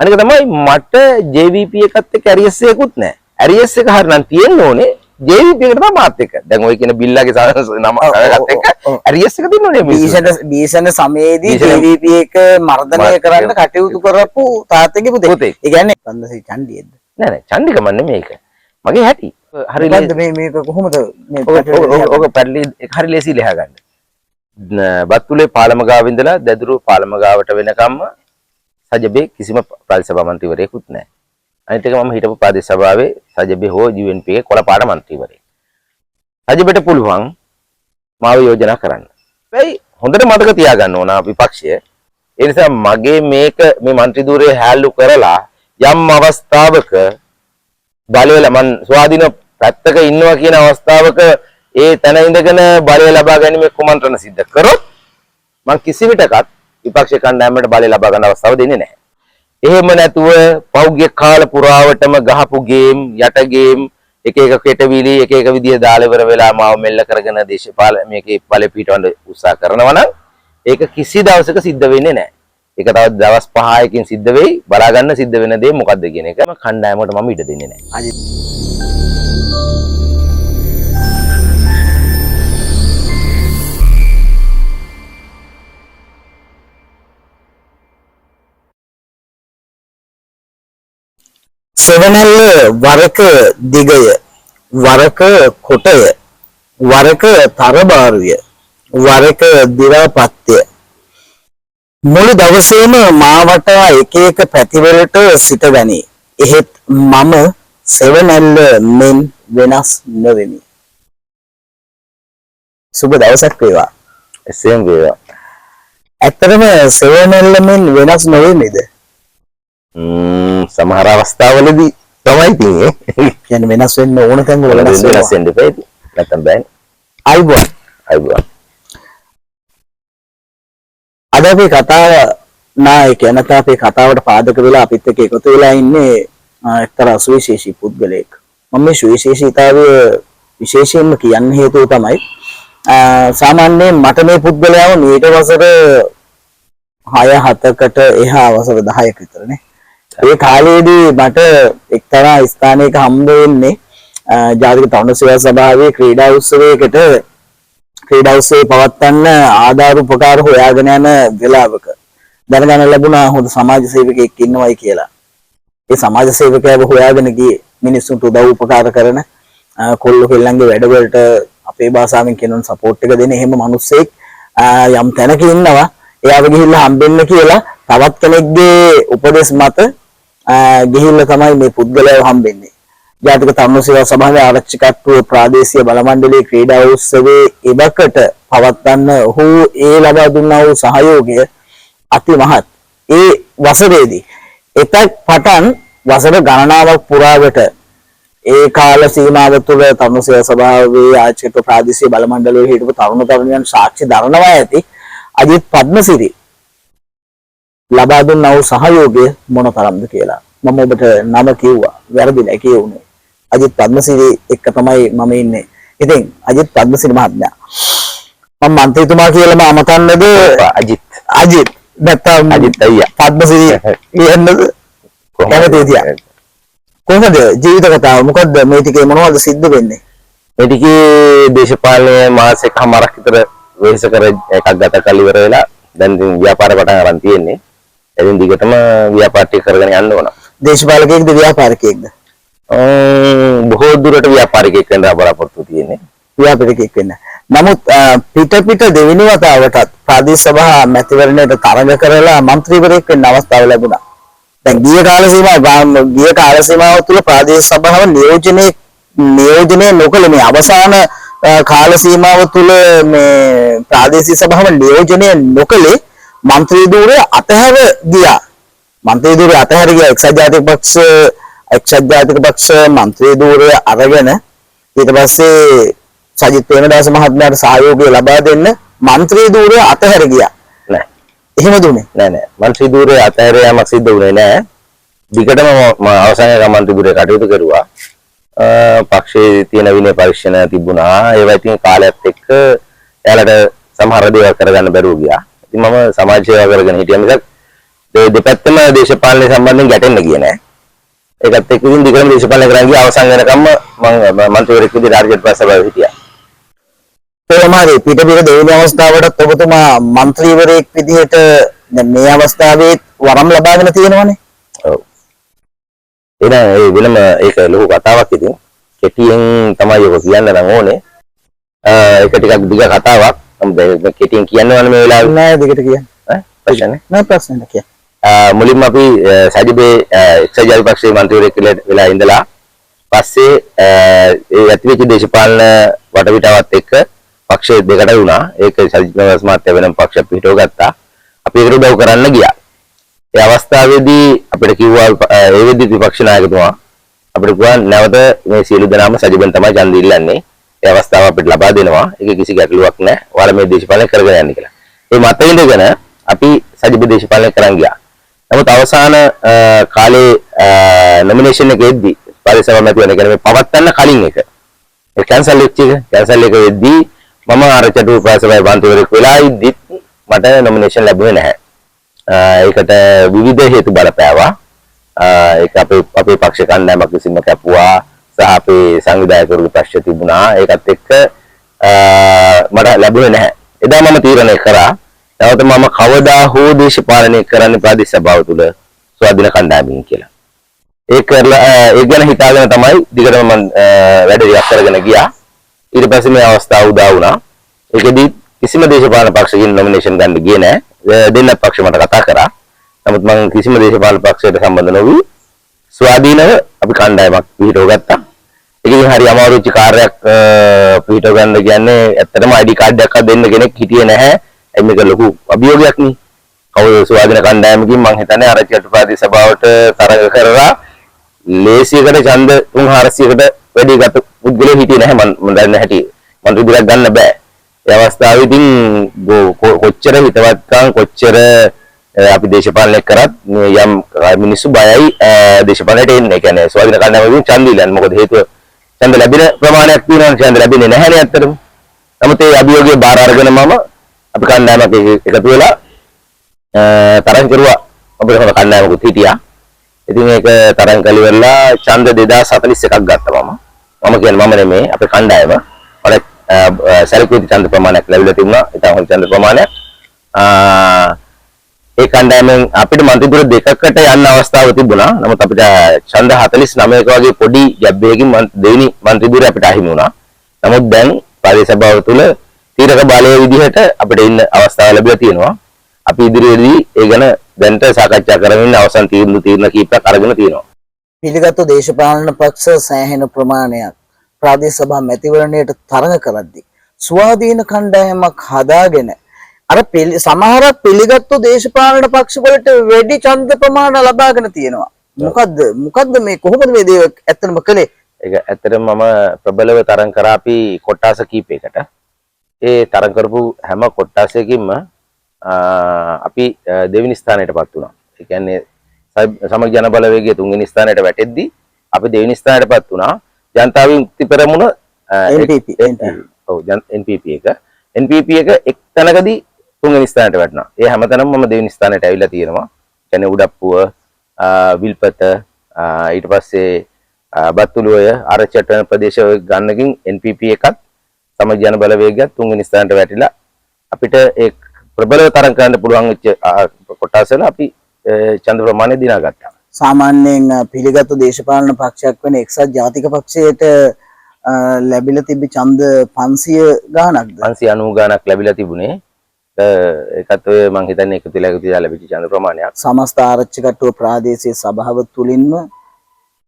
අනික තමයි මට JVP එකත් එක්ක ඇරියස් එකකුත් නැහැ. ඇරියස් එක හරිනම් තියෙන්න ඕනේ JVP එකට තමයි මාත් එක්ක. දැන් ඔය කියන බිල්ලාගේ නම කරගත්ත එක ඇරියස් එක තියෙන්න ඕනේ. බීසන සමයේදී JVP එක මර්ධනය කරන්න කටයුතු කරපු තාත්තගේ පුතේ. ඒ කියන්නේ පන්දසේ චණ්ඩියෙක්ද? නෑ නෑ චණ්ඩික මන්නේ මේක. මගේ හැටි. හරි මේක කොහොමද මේ ඔක පැටලි හරි ලේසි ලියා ගන්න. බත්තුලේ පාලම ගාව ඉඳලා දැදුරු පාලම ගාවට වෙනකම්ම සජබේ කිසිම ප්‍රාදේශ සභා මන්ත්‍රීවරයෙකුත් නැහැ. අනිත් එක මම හිටපු ප්‍රාදේශ සභාවේ සජබේ හෝ UNP එකේ කොළපාඩ මන්ත්‍රීවරයෙක්. සජබේට පුළුවන් මාව යෝජනා කරන්න. හැබැයි හොඳට මතක තියාගන්න ඕන විපක්ෂය. ඒ නිසා මගේ මේක මේ මන්ත්‍රී ධූරය හැල්ලු කරලා යම් අවස්ථාවක බලය මන් ස්වාධීන පැත්තක ඉන්නවා කියන අවස්ථාවක ඒ තැන ඉඳගෙන බලය ලබා ගැනීමේ කුමන්ත්‍රණ සිද්ධ කරොත් මම කිසි විටකත් විපක්ෂ කණ්ඩායමට බලය ලබා ගන්න අවස්ථාව දෙන්නේ නැහැ. එහෙම නැතුව පෞද්ගලික කාල පුරාවටම ගහපු ගේම් යට ගේම් එක එක කෙටවිලි එක එක විදිය දාලා ඉවර වෙලා මාව මෙල්ල කරගෙන දේශපාලන මේකේ බලය පිටවන්න උත්සාහ කරනවා නම් ඒක කිසි දවසක සිද්ධ වෙන්නේ නැහැ. ඒක තව දවස් 5කින් සිද්ධ වෙයි. බලා ගන්න සිද්ධ වෙන දේ මොකද්ද කියන එක කණ්ඩායමට මම ඉඩ දෙන්නේ නැහැ. සෙවනැල්ල වරක දිගය වරක කොටය වරක තරබාරුය වරක දිරාපත්‍ය මුළු දවසේම මාවට එක එක පැතිවලට සිට ගනී. එහෙත් මම සෙවනැල්ල මෙන් වෙනස් නොවෙමි. සුබ දවසක් වේවා. එසේම වේවා. ඇත්තටම සෙවනැල්ල මෙන් වෙනස් නොවෙමිද? සමහර අවස්ථාවලදී තමයි තියෙන්නේ. කියන්නේ වෙනස් වෙන්න ඕන තැන් වල වෙනස් වෙන්න බෑ. නැත්තම් බෑනේ. අයිබෝන්. අද අපි කතාව නායකයා නැත්නම් අපේ කතාවට පාදක වෙලා අපිත් එක්ක එකතු වෙලා ඉන්නේ එක්තරා සුවිශේෂී පුද්ගලයෙක්. මම මේ සුවිශේෂීතාවය විශේෂයෙන්ම කියන්න හේතුව තමයි සාමාන්‍යයෙන් මට මේ පුද්ගලයාව මීට වසර 6-7කට එහා වසර 10ක විතරනේ. ඒ කාලේදී මට එක්තරා ස්ථානයක හම්බ වෙන්නේ ජාතික තරුණ සේවා සභාවේ ක්‍රීඩා උත්සවයකට ක්‍රීඩා උත්සවය පවත්වන්න ආධාර උපකාර හොයාගෙන යන වෙලාවක දැනගන්න ලැබුණා හොඳ සමාජ සේවකයෙක් ඉන්නවයි කියලා. ඒ සමාජ සේවකයව හොයාගෙන ගියේ මිනිස්සුන්ට උදව් උපකාර කරන කොල්ලෝ කෙල්ලන්ගේ වැඩවලට අපේ භාෂාවෙන් කියනොත් සපෝට් එක දෙන එහෙම මිනිස්සෙක් යම් තැනක ඉන්නවා. එයාව ගිහිල්ලා හම්බෙන්න කියලා තවත් කෙනෙක්ගේ උපදෙස් මත ගිහිල්ලා තමයි මේ පුද්ගලයාව හම්බෙන්නේ. ජාතික තරුණ සේවා සභාවේ ආරක්ෂක කට්ටුව ප්‍රාදේශීය බල මණ්ඩලයේ ක්‍රීඩා උත්සවයේ ඉබකට පවත්වන්න ඔහු ඒ ලබා දුන්නා වූ සහයෝගය අතිමහත්. ඒ වසරේදී එතක් පටන් වසර ගණනාවක් පුරාවට ඒ කාල සීමාව තුළ තරුණ සේවා සභාවේ ආරක්ෂක ප්‍රාදේශීය බල මණ්ඩලයේ හිටපු තරුණ තරුණියන් සාක්ෂි දරනවා ඇති අජිත් පද්මසිරි ලබා දුන්නා වූ සහයෝගය මොන තරම්ද කියලා මම ඔබට නම කිව්වා. වැරදිලා කියුනේ. අජිත් පද්මසිරි එක්ක තමයි මම ඉන්නේ. ඉතින් අජිත් පද්මසිරි මහත්මයා මම මන්ත්‍රීතුමා කියලාම අමතන්නද? අජිත් නැත්නම් අජිත් අයියා පද්මසිරි කියන්නද? කොහොමද කොහොමද ජීවිත කතාව? මොකද්ද මේ ටිකේ මොනවද සිද්ධ වෙන්නේ? මේ ටිකේ දේශපාලන මාසෙකමාරක් විතර වෙහෙස කර එකක් ගත කරලා ඉවර වෙලා දැන් ඉතින් ව්‍යාපාර පටන් ගන්න තියෙන්නේ. එදින් දිගටම ව්‍යාපාරය කරගෙන යන්න ඕන. දේශපාලකයෙක්ද ව්‍යාපාරිකයෙක්ද? බොහෝ දුරට ව්‍යාපාරිකයෙක් වෙන්න බලාපොරොත්තු තියෙන්නේ. ව්‍යාපාරිකයෙක් වෙන්න. නමුත් පිට දෙවෙනි වතාවටත් ප්‍රාදේශ සභා මැතිවරණයට තරඟ කරලා മന്ത്രിවරයෙක් වෙන්න අවස්ථාව ලැබුණා. දැන් ගිය කාල සීමාව තුළ ප්‍රාදේශ සභාව නියෝජනය නොකළ මේ අවසාන කාල සීමාව තුළ මේ ප්‍රාදේශීය සභාව නියෝජනය නොකළේ මන්ත්‍රී ධූරය අතහැර ගියා. මන්ත්‍රී ධූරය අතහැර ගියා එක්සත් ජාතික පක්ෂ මන්ත්‍රී ධූරය අරගෙන ඊට පස්සේ සජිත් ප්‍රේමදාස මහත්මයාට සහයෝගය ලබා දෙන්න මන්ත්‍රී ධූරය අතහැර ගියා. නෑ. එහෙම දුන්නේ නෑ. මන්ත්‍රී ධූරය අතහැර යාමක් සිද්ධ වුණේ නෑ. දිගටම අවසානයේ මන්ත්‍රී ධූරය කටයුතු කරුවා. පක්ෂයේ තියෙන විනය පරීක්ෂණ තිබුණා. ඒවා ඉතින් කාලයත් එක්ක එයාලට සමහර දේවල් කරගන්න බැරුව ගියා. ඉතින් මම සමාජ සේවා කරගෙන හිටියා මිසක් ඒ දෙපැත්තම දේශපාලන සම්බන්ධයෙන් ගැටෙන්න ගියේ නෑ. ඒකත් එක්ක ඉතින් දිගටම දේශපාලන කරන් ගියා අවසන් වෙනකම්ම මම මන්ත්‍රීවරයෙක් විදිහට ආර්ජන්ට් ප්‍රසභාවේ හිටියා. කොහොමද පිට දෙවෙනි අවස්ථාවටත් ඔබතුමා മന്ത്രിවරයෙක් විදිහට දැන් මේ අවස්ථාවේ වරම් ලබාගෙන තියෙනවනේ. ඔව්. ඒ වෙනම ඒක ලොකු කතාවක් ඉතින්. කෙටියෙන් තමයි ඔක කියන්න නම් ඕනේ. ඒක ටිකක් දිග කතාවක්. මම කෙටියෙන් කියන්න ඕනේ මේ වෙලාවේ. නෑ දිගට කියන්න. ප්‍රශ්න නෑ ප්‍රශ්න නෑ කියන්න. මුලින්ම අපි සජිබේ එක්සත් ජාතිපක්ෂයේ මන්ත්‍රීවරයෙක් වෙලා ඉඳලා පස්සේ ඒ ඇතිවෙච්ච දේශපාලන වටපිටාවත් එක්ක පක්ෂ දෙකට වුණා. ඒක සජිත් මහත්මයා වෙනම පක්ෂයක් පිටව ගත්තා. අපි ඒකට උදව් කරන්න ගියා. ඒ අවස්ථාවේදී අපිට කිව්වා ඒ වෙද්දි විපක්ෂ 나යකතුමා අපිට කිව්වා නැවත මේ සියලු දෙනාම සජිබෙන් තමයි ඡන්දය ඉල්ලන්නේ. ඒ අවස්ථාව අපිට ලබා දෙනවා. ඒක කිසි ගැටලුවක් නැහැ. ඔයාලා මේ දේශපාලනය කරගෙන යන්න කියලා. ඒ මත ඉඳගෙන අපි සජිබ දේශපාලනය කරන් ගියා. නමුත් අවසාන කාලේ නොමිනේෂන් එක එද්දි පරිසම මැති වෙන කියන්නේ පවත්තන්න කලින් එක. ඒ කැන්සල් එක වෙද්දී මම ආරචටු ප්‍රසභාවේ මන්ත්‍රීවරයෙක් වෙලා ඉද්දි මට නොමිනේෂන් ලැබුණේ නැහැ. ඒකට විවිධ හේතු බලපෑවා. ඒක අපේ පක්ෂ කණ්ඩායමක් විසින්ම කැපුවා සහ අපේ සංවිධායකවරුගේ ප්‍රශ්න තිබුණා. ඒකත් එක්ක මට ලැබුණේ නැහැ. එදා මම තීරණය කරා නැවත මම කවදා හෝ දේශපාලනය කරන්න ප්‍රාදේශ සභාව තුළ ස්වාධීන කණ්ඩායමකින් කියලා. ඒක ගැන හිතාගෙන තමයි දිගටම මම වැඩ ටිකක් කරගෙන ගියා. ඊට පස්සේ මේ අවස්ථාව උදා වුණා. ඒකෙදි කිසිම දේශපාලන පක්ෂකින් නොමිනේෂන් ගන්න ගියේ නැහැ. දෙන්නත් පක්ෂ මට කතා කරා. නමුත් මම කිසිම දේශපාලන පක්ෂයකට සම්බන්ධ නොවි ස්වාධීනව අපි කණ්ඩායමක් පිහිටව ගත්තා. ඒකෙන් හරි අමාරුච්ච කාර්යයක් පිහිටව ගන්න කියන්නේ ඇත්තටම ID කාඩ් එකක් දෙන්න කෙනෙක් හිටියේ නැහැ. මේක ලොකු අභියෝගයක් නේ. කවුරු ස්වාධීන කණ්ඩායමකින් මම හිතන්නේ ආරච්චි ප්‍රාදේශ සභාවට තරඟ කරලා ලේසියකට ඡන්ද 300කට වැඩි ගත පුද්ගලයෝ හිටියේ නැහැ මම දන්නේ හැටි. මන්ත්‍රී බිරක් ගන්න බෑ. ඒ අවස්ථාවේදී කොච්චර හිතවත්කම් කොච්චර අපි දේශපාලනය කරත් යම් මිනිස්සු බයයි දේශපාලනයට එන්නේ. ඒ කියන්නේ ස්වාධීන කණ්ඩායමකින් ඡන්ද ඉල්ලන්නේ. මොකද හේතුව ඡන්ද ලැබෙන ප්‍රමාණයක් තියෙනවා ඡන්ද ලැබෙන්නේ නැහැ නේ ඇත්තටම. නමුත් ඒ අභියෝගය බාර අරගෙන මම අපි කණ්ඩායමක් එකතු වෙලා තරඟ කරුවා. අපේ හොඳ කණ්ඩායමකුත් හිටියා. ඉතින් ඒක තරඟ කලිවලා ඡන්ද 2041ක් ගත්තා මම. මම කියන්නේ මම නෙමෙයි අපේ කණ්ඩායම. වල සැලකුවේ ඡන්ද ප්‍රමාණයක් ලැබිලා තිබුණා. ඉතින් හොඳ ඡන්ද ප්‍රමාණයක්. ඒ කණ්ඩායමෙන් අපිට මන්ත්‍රීදුර දෙකකට යන්න අවස්ථාව තිබුණා. නමුත් අපිට ඡන්ද 49ක වගේ පොඩි ගැප් එකකින් දෙවෙනි මන්ත්‍රීදුර අපිට අහිමි වුණා. නමුත් දැන් ප්‍රාදේශ සභාව තුළ තීරක බලයේ විදිහට අපිට ඉන්න අවස්ථාව ලැබිලා තියෙනවා. අපි ඉදිරියේදී ඒ ගැන දැනට සාකච්ඡා කරමින් අවසන් තීරණ කීපයක් අරගෙන තියෙනවා. පිළිගත්තු දේශපාලන පක්ෂ සෑහෙන ප්‍රමාණයක් ප්‍රාදේශ සභා මැතිවරණයට තරඟ කරද්දී ස්වාධීන කණ්ඩායමක් හදාගෙන අර සමහරක් පිළිගත්තු දේශපාලන පක්ෂ වලට වැඩි ඡන්ද ප්‍රමාණ ලබාගෙන තියෙනවා. මොකද්ද මේ කොහොමද මේ දේ ඇත්තටම කළේ? ඒක ඇත්තටම මම ප්‍රබලව තරඟ කරා අපි කොට්ටාස කීපයකට. ඒ තරඟ කරපු හැම කොට්ටාසයකින්ම අපි දෙවෙනි ස්ථානයටපත් වුණා. ඒ කියන්නේ සමග ජන බලවේගයේ තුන්වෙනි ස්ථානයට වැටෙද්දී අපි දෙවෙනි ස්ථානයටපත් වුණා. ජනතාවේ මුක්ති පෙරමුණ NPP එක එක් තැනකදී තුන්වෙනි ස්ථානයට වැටුණා. ඒ හැමතැනම මම දෙවෙනි ස්ථානයට ඇවිල්ලා තියෙනවා. කියන්නේ උඩප්පුව, විල්පත, ඊට පස්සේ බත්තුලුවය, ආරච්චිට වෙන ප්‍රදේශ ගන්නකින් NPP එකත් සමග ජන බලවේගයත් තුන්වෙනි ස්ථානයට වැටිලා අපිට ඒ ප්‍රබලව තරඟ කරන්න පුළුවන් වෙච්ච කොටස් වල අපි ඡන්ද ප්‍රමාණය දිනාගත්තා. සාමාන්‍යයෙන් පිළිගත් දේශපාලන පක්ෂයක් වෙන එක්සත් ජාතික පක්ෂයට ලැබිලා තිබි ඡන්ද 500 ගාණක්ද 590 ගාණක් ලැබිලා තිබුණේ. ඒකත් ඔය මං හිතන්නේ එකතු වෙලා ලැබිච්ච ඡන්ද ප්‍රමාණයක්. සමස්ත ආරච්චි කට්ටුව ප්‍රාදේශීය සභාව තුලින්ම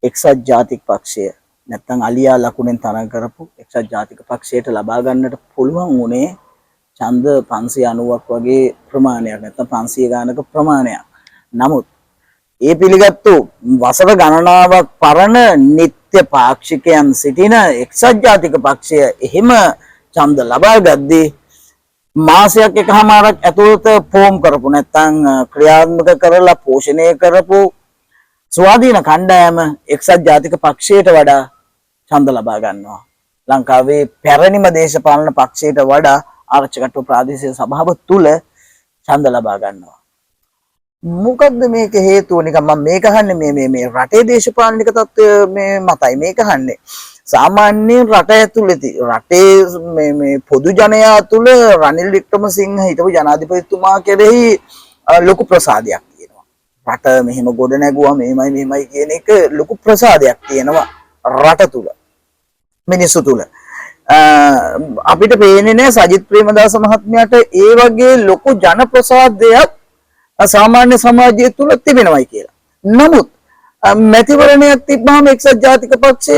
එක්සත් ජාතික පක්ෂය නැත්නම් අලියා ලකුණෙන් තරඟ කරපු එක්සත් ජාතික පක්ෂයට ලබා ගන්නට පුළුවන් වුණේ ඡන්ද 590ක් වගේ ප්‍රමාණයක් නැත්නම් 500 ගානක ප්‍රමාණයක්. නමුත් ඒ පිළිගත්තු වසර ගණනාවක් පරණ නිත්‍ය පාක්ෂිකයන් සිටින එක්සත් ජාතික පක්ෂය එහෙම ඡන්ද ලබා ගද්දී මාසයක් එකමාරක් ඇතුළත ෆෝම් කරපු නැත්නම් ක්‍රියාත්මක කරලා පෝෂණය කරපු ස්වාධීන කණ්ඩායම එක්සත් ජාතික පක්ෂයට වඩා ඡන්ද ලබා ගන්නවා. ලංකාවේ පැරණිම දේශපාලන පක්ෂයට වඩා ආරච්චි කට්ටුව ප්‍රාදේශීය සභාව තුල ඡන්ද ලබා ගන්නවා. මොකක්ද මේක හේතුව නිකන් මම මේක අහන්නේ මේ රටේ දේශපාලනික තත්ත්වය මේ මතයි මේක අහන්නේ සාමාන්‍යයෙන් රට ඇතුළේ රටේ මේ පොදු ජනයා තුළ රනිල් වික්‍රමසිංහ හිටපු ජනාධිපතිතුමා කෙරෙහි ලොකු ප්‍රසාදයක් තියෙනවා රට මෙහෙම ගොඩ නැගුවා මෙහෙමයි කියන එක ලොකු ප්‍රසාදයක් තියෙනවා රට තුළ මිනිස්සු තුළ අපිට පේන්නේ නැහැ සජිත් ප්‍රේමදාස මහත්මයාට ඒ වගේ ලොකු ජන ප්‍රසාදයක් සාමාන්‍ය සමාජය තුළ තිබෙනවයි කියලා. නමුත් මැතිවරණයක් තිබ්බාම එක්සත් ජාතික පක්ෂය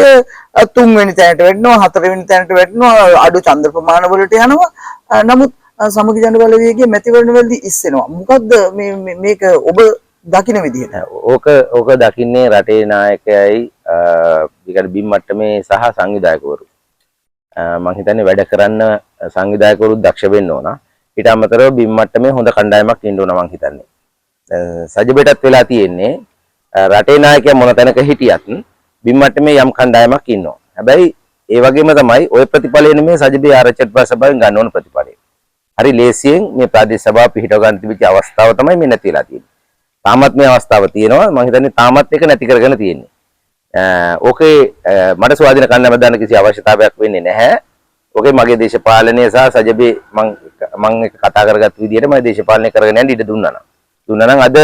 3 වෙනි තැනට වැටෙනවා 4 වෙනි තැනට වැටෙනවා අඩු ඡන්ද ප්‍රමාණ වලට යනවා. නමුත් සමගි ජන බලවේගයේ මැතිවරණ වලදී ඉස්සෙනවා. මොකද්ද මේක ඔබ දකින්න විදිහට? ඕක දකින්නේ රටේ නායකයයි ඊකට බිම් මට්ටමේ සහ සංවිධායකවරු. මම හිතන්නේ වැඩ කරන්න සංවිධායකවරු දක්ෂ වෙන්න ඕන. ඊට අමතරව බිම් මට්ටමේ හොඳ කණ්ඩායමක් ඉන්න ඕන මම හිතන්නේ. සජබෙටත් වෙලා තියෙන්නේ රටේ නායකයා මොන තැනක හිටියත් බිම් මට්ටමේ යම් කණ්ඩායමක් ඉන්නවා. හැබැයි ඒ වගේම තමයි ওই ප්‍රතිඵලය නෙමෙයි සජබේ ආරක්ෂක සභාවෙන් ගන්න ඕන ප්‍රතිඵලය. හරි ලේසියෙන් මේ ප්‍රාදේශ සභාව පිහිටව ගන්න තිබිච්ච අවස්ථාව තමයි මේ නැතිලා තියෙන්නේ. තාමත් මේ අවස්ථාව තියෙනවා. මම හිතන්නේ තාමත් ඒක නැති කරගෙන තියෙන්නේ. ඕකේ මට ස්වාධීන කණ්ඩායම දාන්න කිසි අවශ්‍යතාවයක් වෙන්නේ නැහැ. ඕකේ මගේ දේශපාලනය සහ සජබේ මම එක කතා කරගත්ත විදිහට මම දේශපාලනය කරගෙන යන්න ඉඩ දුන්නා නම් අද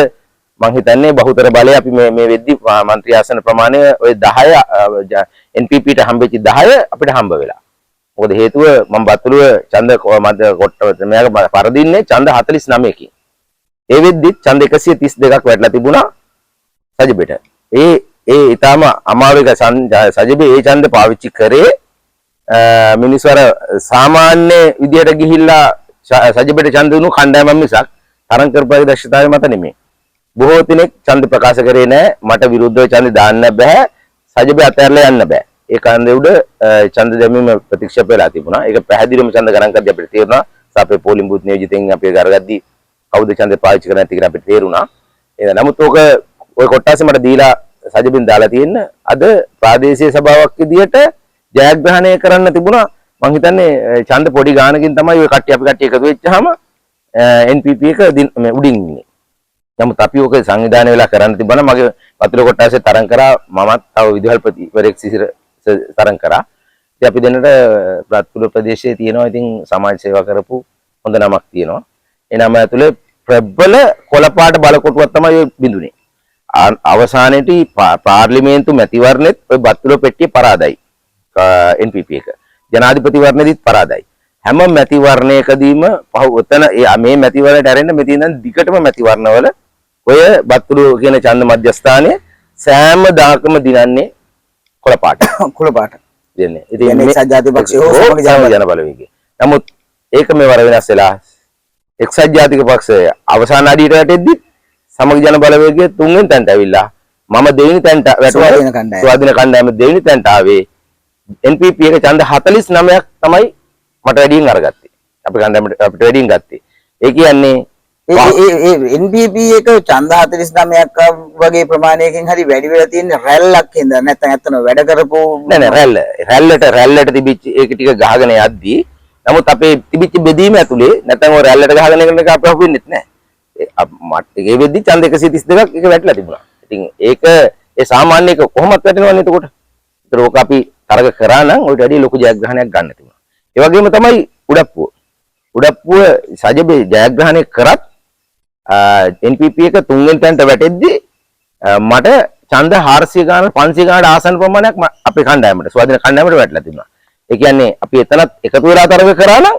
මම හිතන්නේ බහුතර බලය අපි මේ වෙද්දි മന്ത്രി ආසන ප්‍රමාණය ඔය 10 NPP ට හම්බෙච්ච 10 අපිට හම්බ වෙලා. මොකද හේතුව මම බතුලුව ඡන්ද මැද කොට මෙයාක පරදින්නේ ඡන්ද 49කින්. ඒ වෙද්දි ඡන්ද 132ක් වැටලා තිබුණා සජබෙට. ඒ ඊටාම අමාරුක සජබේ ඒ ඡන්ද පාවිච්චි කරේ මිනිස්සු අර සාමාන්‍ය විදියට ගිහිල්ලා සජබෙට ඡන්ද දුණු කණ්ඩායම මිසක් තරං කරපයි දක්ෂතාවය මත නෙමෙයි. බොහෝ දිනෙක ඡන්ද ප්‍රකාශ කරේ නැහැ. මට විරුද්ධව ඡන්ද දාන්න බෑ. සජබේ අතහැරලා යන්න බෑ. ඒ කාන්දේ උඩ ඡන්ද දැමීම ප්‍රතික්ෂේප වෙලා තිබුණා. ඒක පැහැදිලිවම ඡන්ද ගණන් කරද්දී අපිට තේරුණා. අපේ පෝලිං බූත් නියෝජිතෙන් අපි අරගද්දී කවුද ඡන්ද පාවිච්චි කරන්නේ නැති කියලා අපිට තේරුණා. නමුත් ඔය කොට්ටාසේ මට දීලා සජබෙන් දාලා තියෙන අද ප්‍රාදේශීය සභාවක් විදියට ජයග්‍රහණය කරන්න තිබුණා. මම හිතන්නේ ඡන්ද පොඩි ගානකින් තමයි ඔය කට්ටිය අපි කට්ටිය එකතු වෙච්චාම NPP එක මේ උඩින් ඉන්නේ. නමුත් අපි ඔක සංවිධානය වෙලා කරන්න තිබුණා. මගේ වතුර කොට්ටාසේ තරම් කරා මමත් තව විදුහල්පතිවරයෙක් සිසිර තරම් කරා. ඉතින් අපි දෙන්නට ප්‍රාත්පුර ප්‍රදේශයේ තියෙනවා ඉතින් සමාජ සේවා කරපු හොඳ නමක් තියෙනවා. ඒ නම ඇතුලේ ප්‍රබල කොළපාට බලකොටුවක් තමයි ඔය බිඳුනේ. අවසානයේදී පාර්ලිමේන්තු මැතිවරණෙත් ඔය බත්තුල පෙට්ටිය පරාදයි. NPP එක. ජනාධිපතිවරණෙදිත් පරාදයි. හැම මැතිවරණයකදීම ඔතන මේ මැතිවරණයට ඇරෙන්න මෙතන දිගටම මැතිවරණවල ඔය බත්තුළු කියන ඡන්ද මධ්‍යස්ථානයේ සෑම දාකම දිනන්නේ කොළපාට. කොළපාට. දෙන්නේ. ඉතින් මේ සජාති පක්ෂය හෝ සමග ජන බලවේගය. නමුත් ඒක මේ වර වෙනස් වෙලා එක්සත් ජාතික පක්ෂය අවසාන අඩියට වැටෙද්දි සමග ජන බලවේගය 3 වෙනි තැනට ඇවිල්ලා මම දෙවෙනි තැනට වැටුණා. ස්වාධීන කණ්ඩායම දෙවෙනි තැනට ආවේ. NPP එක ඡන්ද 49ක් තමයි මට වැඩියෙන් අරගත්තේ. අපි කණ්ඩායමට අපිට වැඩියෙන් ගත්තේ. ඒ කියන්නේ ඒ NPP එක ඡන්ද 49ක් වගේ ප්‍රමාණයකින් හරි වැඩි වෙලා තියෙන රැල්ලක් හින්දා නැත්නම් ඇත්තම වැඩ කරපු නෑ රැල්ලට තිබිච්ච ඒක ටික ගහගෙන යද්දී නමුත් අපේ තිබිච්ච බෙදීම ඇතුලේ නැත්නම් ඔය රැල්ලට ගහගෙන යන එක අපේ හුවෙන්නේ නැහැ. මට ඒ වෙද්දි ඡන්ද 132ක් ඒක වැටලා තිබුණා. ඉතින් ඒක ඒ සාමාන්‍ය එක කොහොමද වැටෙනවන්නේ එතකොට? ඒතර ඕක අපි තරග කරා නම් ඔය වැඩි ලොකු ජයග්‍රහණයක් ගන්න තිබුණා. ඒ වගේම තමයි උඩප්පුව සජබේ ජයග්‍රහණය කරත් NPP එක 3 වෙනි තැනට වැටෙද්දී මට ඡන්ද 400 ගාන 500 ගානට ආසන්න ප්‍රමාණයක් අපේ කණ්ඩායමට ස්වාධීන කණ්ඩායමට වැටලා තිබුණා. ඒ කියන්නේ අපි එතනත් එකතු වෙලා තරග කරා නම්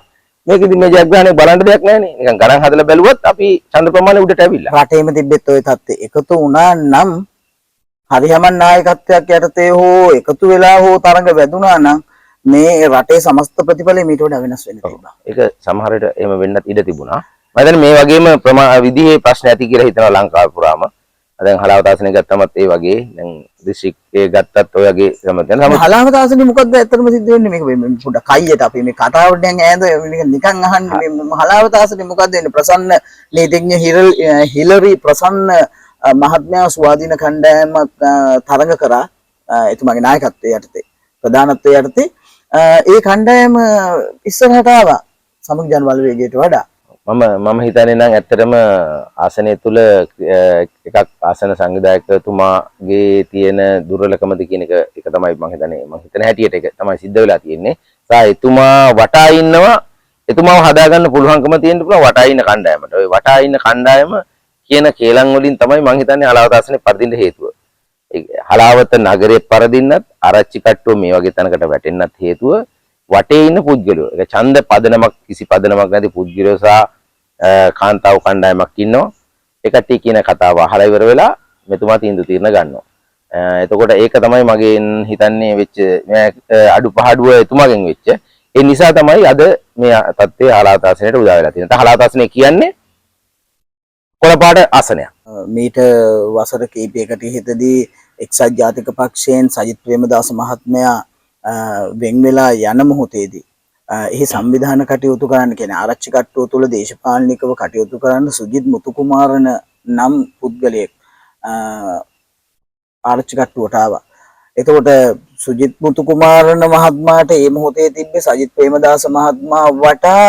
මේක ඉතින් මේ ජයග්‍රහණය බලන්න දෙයක් නැහැ නේ. නිකන් ගණන් හදලා බැලුවොත් අපි ඡන්ද ප්‍රමාණය උඩට ඇවිල්ලා. රටේම තිබෙත් ওই තත්ත්වය එකතු වුණා නම් හරියමන් නායකත්වයක් යටතේ හෝ එකතු වෙලා හෝ තරඟ වැදුනා නම් මේ රටේ සමස්ත ප්‍රතිඵලය මීට වඩා වෙනස් වෙන්න තිබුණා. ඒක සමහර විට එහෙම වෙන්නත් ඉඩ තිබුණා. මම හිතන්නේ මේ වගේම විදිහේ ප්‍රශ්න ඇති කියලා හිතනවා ලංකාව පුරාම. දැන් හලාවතාසනේ ගත්තමත් ඒ වගේ දැන් දිස්ත්‍රික්කයේ ගත්තත් ඔය වගේ සමහර හලාවතාසනේ මොකද්ද ඇත්තටම සිද්ධ වෙන්නේ මේක පොඩ්ඩක් කයියට අපි මේ කතාවට දැන් ඈඳ නිකන් අහන්නේ මේ හලාවතාසනේ මොකද්ද වෙන්නේ ප්‍රසන්න නීතිඥ හිලරි ප්‍රසන්න මහත්මයා ස්වාධීන කණ්ඩායමක් තරඟ කරා එතුමාගේ නායකත්වයේ යටතේ ප්‍රධානත්වයේ යටතේ ඒ කණ්ඩායම ඉස්සරහට ආවා සමග ජන බලවේගයට වඩා මම හිතන්නේ නම් ඇත්තටම ආසනය තුල එකක් ආසන සංවිධායකතුමාගේ තියෙන දුර්වලකමද කියන එක තමයි මම හිතන්නේ. මම හිතන හැටියට ඒක තමයි සිද්ධ වෙලා තියෙන්නේ. එතුමා වටා ඉන්නවා, එතුමාව හදාගන්න පුළුවන්කම තියෙන්න පුළුවන් වටා ඉන්න කණ්ඩායමට. ওই වටා ඉන්න කණ්ඩායම කියන කේලම් වලින් තමයි මම හිතන්නේ හලාවත ආසනේ පරදින්න හේතුව. හලාවත නගරේ පරදින්නත් ආරච්චි කට්ටුව මේ වගේ තැනකට වැටෙන්නත් හේතුව වටේ ඉන්න පුද්ගලයෝ. ඒක ඡන්ද පදනමක් කිසි පදනමක් නැති පුද්ගලයෝ සහ කාන්තාව කණ්ඩායමක් ඉන්නවා. ඒ කට්ටිය කියන කතාව අහලා ඉවර වෙලා මෙතුමා තීන්දුව ගන්නවා. එතකොට ඒක තමයි මගෙන් හිතන්නේ වෙච්ච අඩුපාඩුව එතුමාගෙන් වෙච්ච. ඒ නිසා තමයි අද මේ තත්ත්වයේ හලාවත ආසනයට උදා වෙලා තියෙන්නේ. හලාවත ආසනය කියන්නේ කොළපාට ආසනයක්. මීට වසර කිහිපයකට ඉහතදී එක්සත් ජාතික පක්ෂයෙන් සජිත් ප්‍රේමදාස මහත්මයා වෙන් වෙලා යන මොහොතේදී එහි සංවිධාන කටයුතු කරන්න කියන්නේ ආරච්චි කට්ටුව තුළ දේශපාලනිකව කටයුතු කරන්න සුජිත් මුතුකුමාරන නම් පුද්ගලයෙක් ආරච්චි කට්ටුවට ආවා. එතකොට සුජිත් මුතුකුමාරන මහත්මයාට මේ මොහොතේ තිබ්බේ සජිත් ප්‍රේමදාස මහත්මයා වටා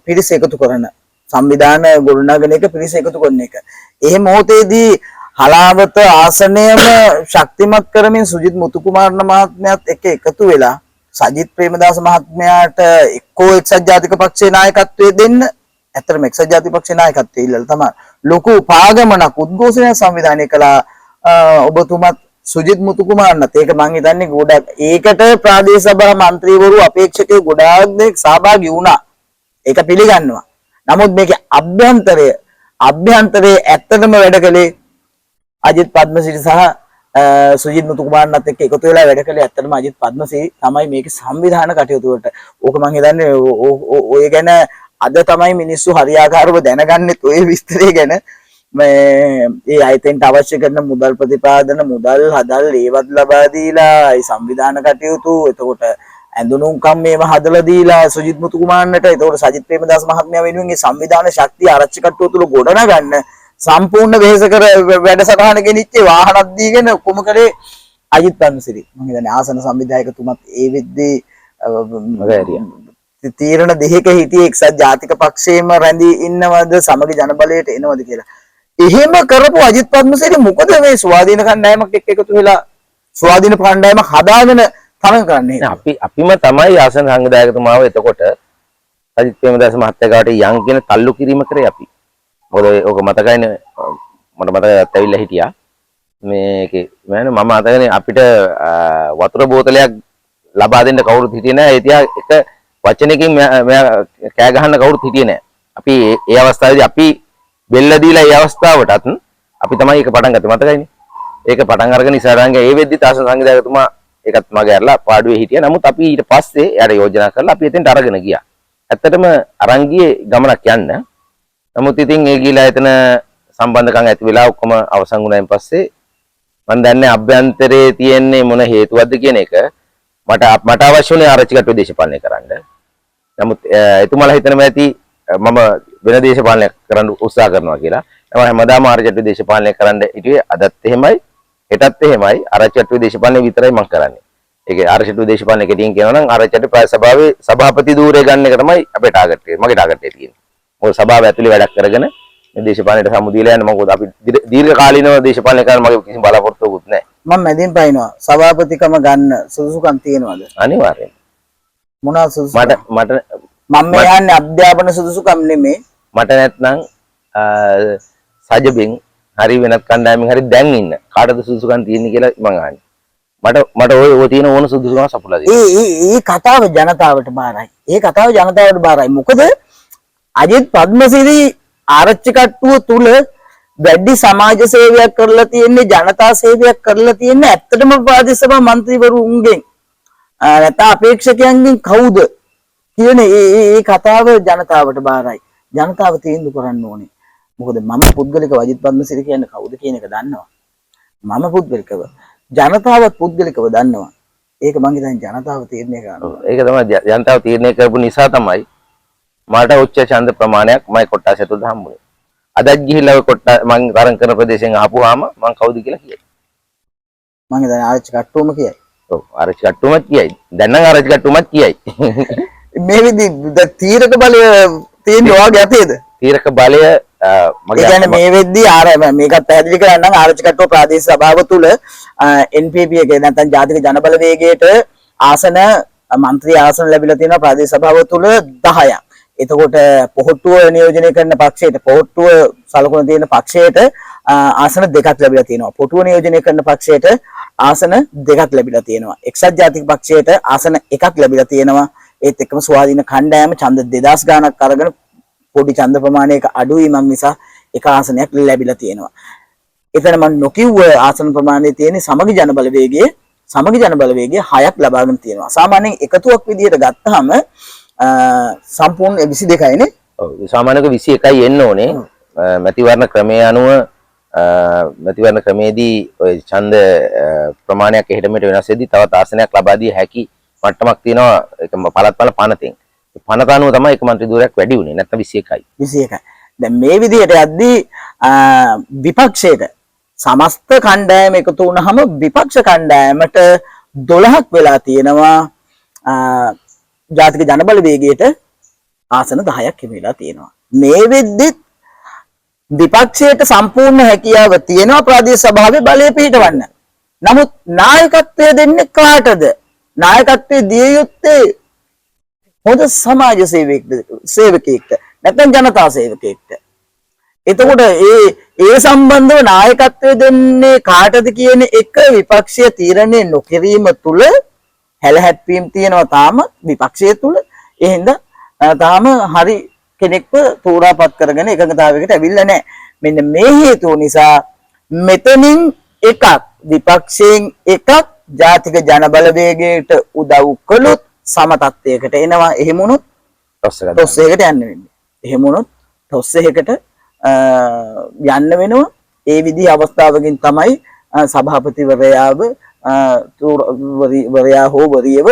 පිරිස එකතු කරන සංවිධාන ගොඩනගන එක පිරිස එකතු කරන එක. ඒ මොහොතේදී හලාවත ආසනයම ශක්තිමත් කරමින් සුජිත් මුතුකුමාරන මහත්මයාත් එක්ක එකතු වෙලා සජිත් ප්‍රේමදාස මහත්මයාට එක්කෝ එක්සත් ජාතික පක්ෂයේ නායකත්වයේ දෙන්න, ඇත්තටම එක්සත් ජාතික පක්ෂයේ නායකත්වයේ ඉල්ලලා තමයි ලොකු පාගමනක් උද්ඝෝෂණයක් සංවිධානය කළා ඔබතුමත් සුජිත් මුතුකුමාරනත්. ඒක මං හිතන්නේ ගොඩක් ඒකට ප්‍රාදේශ සභා මන්ත්‍රීවරු අපේක්ෂකයෝ ගොඩාක් දෙනෙක් සහභාගී වුණා. ඒක පිළිගන්නවා. නමුත් මේකේ අභ්‍යන්තරයේ ඇත්තටම වැඩ කළේ අජිත් පද්මසිරි සහ සුජිත් මුතුකුමාරනත් එක්ක එකතු වෙලා වැඩ කළේ ඇත්තටම අජිත් පද්මසිරි තමයි මේකේ සංවිධාන කටයුතු වලට. ඕක මං හිතන්නේ ඔය ගැන අද තමයි මිනිස්සු හරියාකාරව දැනගන්නෙත් ඔය විස්තරය ගැන. මේ අයිතෙන්ට අවශ්‍ය කරන මුදල් ප්‍රතිපාදන මුදල් හදල් ඒවත් ලබා දීලා ඒ සංවිධාන කටයුතු එතකොට ඇඳුනුම්කම් මේව හදලා දීලා සුජිත් මුතුකුමාරනට එතකොට සජිත් ප්‍රේමදාස මහත්මයා වෙනුවෙන් මේ සංවිධාන ශක්තිය ආරච්චි කට්ටුව තුල ගොඩනගන්න සම්පූර්ණ වෙහෙස කර වැඩසටහන ගෙනිච්චේ වාහනක් දීගෙන කොම කරේ අජිත් පද්මසිරි. මම හිතන්නේ ආසන සංවිධායකතුමත් ඒ වෙද්දී තීරණ දෙකක හිටියේ එක්සත් ජාතික පක්ෂයේම රැඳී ඉන්නවද සමග ජනබලයට එනවද කියලා. එහෙම කරපු අජිත් පද්මසිරි මොකද මේ ස්වාධීන කණ්ඩායමක් එක්ක එකතු වෙලා ස්වාධීන කණ්ඩායමක් හදාගෙන තරඟ කරන්නේ? අපිම තමයි ආසන සංවිධායකතුමාව එතකොට සජිත් ප්‍රේමදාස මහත්තයා ගාවට යන් කියන තල්ලු කිරීම කරේ අපි. මොකද ඔක මතකයිනේ මට මතකයක් ඇවිල්ලා හිටියා. මේකේ මම මතකනේ අපිට වතුර බෝතලයක් ලබා දෙන්න කවුරුත් හිටියේ නැහැ. ඒ තියා එක වචනකින් මෙයා කෑ ගහන්න කවුරුත් හිටියේ නැහැ. අපි ඒ අවස්ථාවේදී අපි බෙල්ල දීලා ඒ අවස්ථාවටත් අපි තමයි ඒක පටන් ගත්තේ මතකයිනේ. ඒක පටන් අරගෙන ඉස්සරහන් ගියා. ඒ වෙද්දි ආසන සංවිධායකතුමා ඒකත් මගේ අරලා පාඩුවේ හිටියා. නමුත් අපි ඊට පස්සේ එයාට යෝජනා කරලා අපි එතෙන්ට අරගෙන ගියා. ඇත්තටම අරන් ගියේ ගමනක් යන්න. නමුත් ඉතින් ඒ ගිහිලා එතන සම්බන්ධකම් ඇති වෙලා ඔක්කොම අවසන් වුණායින් පස්සේ මම දන්නේ අභ්‍යන්තරයේ තියෙන්නේ මොන හේතුවක්ද කියන එක මට අවශ්‍ය වුණේ ආරච්චි කට්ටුව දේශපාලනය කරන්න. නමුත් එතුමාලා හිතනවා ඇති මම වෙන දේශපාලනයක් කරන්න උත්සාහ කරනවා කියලා. මම හැමදාම ආරච්චි කට්ටුව දේශපාලනය කරන්න හිටියේ අදත් එහෙමයි හෙටත් එහෙමයි ආරච්චි කට්ටුව දේශපාලනය විතරයි මම කරන්නේ. ඒක ආරච්චි කට්ටුව දේශපාලනය කෙටියෙන් කියනවා නම් ආරච්චි කට්ටුව ප්‍රාදේශ සභාවේ සභාපති ධූරය ගන්න එක තමයි අපේ ටාගට් එක. මගේ ටාගට් එක තියෙන්නේ. මොකද සභාව ඇතුලේ වැඩක් කරගෙන මේ දේශපාලනයට සමුදීලා යන්න මොකද අපි දීර්ඝ කාලීනව දේශපාලනය කරන්න මගේ කිසිම බලාපොරොත්තුවකුත් නැහැ. මම මැදින් පයින්නවා. සභාපතිකම ගන්න සුදුසුකම් තියෙනවද? අනිවාර්යෙන්. මොනවා සුදුසුකම්? මට මම යන්නේ අධ්‍යාපන සුදුසුකම් නෙමෙයි. මට නැත්නම් සජබෙන් හරි වෙනත් කණ්ඩායමෙන් හරි දැන් ඉන්න කාටද සුදුසුකම් තියෙන්නේ කියලා මම අහන්නේ. මට ඔය තියෙන ඕන සුදුසුකම් සපුලා දෙන්න. ඒ කතාව ජනතාවට බාරයි. ඒ කතාව ජනතාවට බාරයි. මොකද අජිත් පද්මසිරි ආරච්චි කට්ටුව තුල වැඩි සමාජ සේවයක් කරලා තියෙන්නේ ජනතා සේවයක් කරලා තියෙන්නේ ඇත්තටම ප්‍රාදේශ සභා മന്ത്രിවරුන්ගෙන් නැත්නම් අපේක්ෂකයන්ගෙන් කවුද කියන ඒ කතාව ජනතාවට බාරයි. ජනතාව තීන්දුව කරන්න ඕනේ. මොකද මම පුද්ගලිකව අජිත් පද්මසිරි කියන්නේ කවුද කියන එක දන්නවා. මම පුද්ගලිකව ජනතාවත් පුද්ගලිකව දන්නවා. ඒක මං හිතන්නේ ජනතාව තීරණය කරනවා. ඒක තමයි ජනතාව තීරණය කරපු නිසා තමයි මට උච්ච ඡන්ද ප්‍රමාණයක් මයි කොට්ටාසය තුල හම්බුනේ. අදත් ගිහිල්ලා ඔය කොට්ටා මං තරං කරන ප්‍රදේශයෙන් ආපුවාම මං කවුද කියලා කියයි. මං හිතන්නේ ආරච්චි කට්ටුවම කියයි. ඔව් ආරච්චි කට්ටුවමත් කියයි. දැන් නම් ආරච්චි කට්ටුවමත් කියයි. මේ විදි තීරක බලය තියෙන ඔයගේ යතේද? තීරක බලය ඒ කියන්නේ මේ වෙද්දී මේකත් පැහැදිලි කරන්න නම් ආරච්චි කට්ටුව ප්‍රාදේශීය සභාව තුල NPP එකේ නැත්නම් ජාතික ජනබලවේගයට ආසන මන්ත්‍රී ආසන ලැබිලා තියෙනවා ප්‍රාදේශීය සභාව තුල 10ක්. එතකොට පොහොට්ටුව නියෝජනය කරන පක්ෂයට පොහොට්ටුව සලකුණ තියෙන පක්ෂයට ආසන දෙකක් ලැබිලා තියෙනවා. පොටුව නියෝජනය කරන පක්ෂයට ආසන දෙකක් ලැබිලා තියෙනවා. එක්සත් ජාතික පක්ෂයට ආසන එකක් ලැබිලා තියෙනවා. ඒත් එක්කම ස්වාධීන කණ්ඩායම ඡන්ද 2000 ගාණක් අරගෙන පොඩි ඡන්ද ප්‍රමාණයක අඩුවීමක් නිසා එක ආසනයක් ලැබිලා තියෙනවා. එතන මම නොකියුව ආසන ප්‍රමාණය තියෙන සමගි ජනබලවේගයේ 6ක් ලබාගෙන තියෙනවා. සාමාන්‍යයෙන් එකතුවක් විදිහට ගත්තාම සම්පූර්ණ 22යි නේ. ඔව් සාමාන්‍යක 21යි එන්න ඕනේ. මැතිවරණ ක්‍රමයේ අනුව මැතිවරණ ක්‍රමේදී ඔය ඡන්ද ප්‍රමාණයක් එහෙට මෙහෙට වෙනස් වෙද්දී තවත් ආසනයක් ලබා දී හැකි මට්ටමක් තියෙනවා. ඒක පළාත් පනතෙන්. පනත අනුව තමයි එක මන්ත්‍රී ධූරයක් වැඩි වුණේ. නැත්නම් 21යි. 21යි. දැන් මේ විදිහට යද්දී විපක්ෂයට සමස්ත කණ්ඩායම එකතු වුණාම විපක්ෂ කණ්ඩායමට 12ක් වෙලා තියෙනවා. ජාතික ජනබලවේගයට ආසන 10ක් හිමිලා තියෙනවා. මේ වෙද්දිත් විපක්ෂයට සම්පූර්ණ හැකියාව තියෙනවා ප්‍රාදේශීය සභාවේ බලය පිහිටවන්න. නමුත් නායකත්වය දෙන්නේ කාටද? නායකත්වයේ දිය යුත්තේ හොඳ සමාජ සේවකයෙක්ට නැත්නම් ජනතා සේවකයෙක්ට. එතකොට ඒ සම්බන්ධව නායකත්වය දෙන්නේ කාටද කියන එක විපක්ෂය තීරණය නොකිරීම තුල හැලහැප්පීම් තියෙනවා තාම විපක්ෂය තුල. ඒ හින්දා තාම හරි කෙනෙක්ව තෝරාපත් කරගෙන එකඟතාවයකට ඇවිල්ලා නැහැ. මෙන්න මේ හේතුව නිසා මෙතනින් එකක් විපක්ෂයෙන් එකක් ජාතික ජනබලවේගයට උදව් කළොත් සම තත්ත්වයකට එනවා. එහෙම වුණොත් ටොස් එකකට යන්න වෙන්නේ. එහෙම වුණොත් ටොස් එකකට යන්න වෙනවා. ඒ විදිහ අවස්ථාවකින් තමයි සභාපතිවරයාව වරයා හෝ වරියව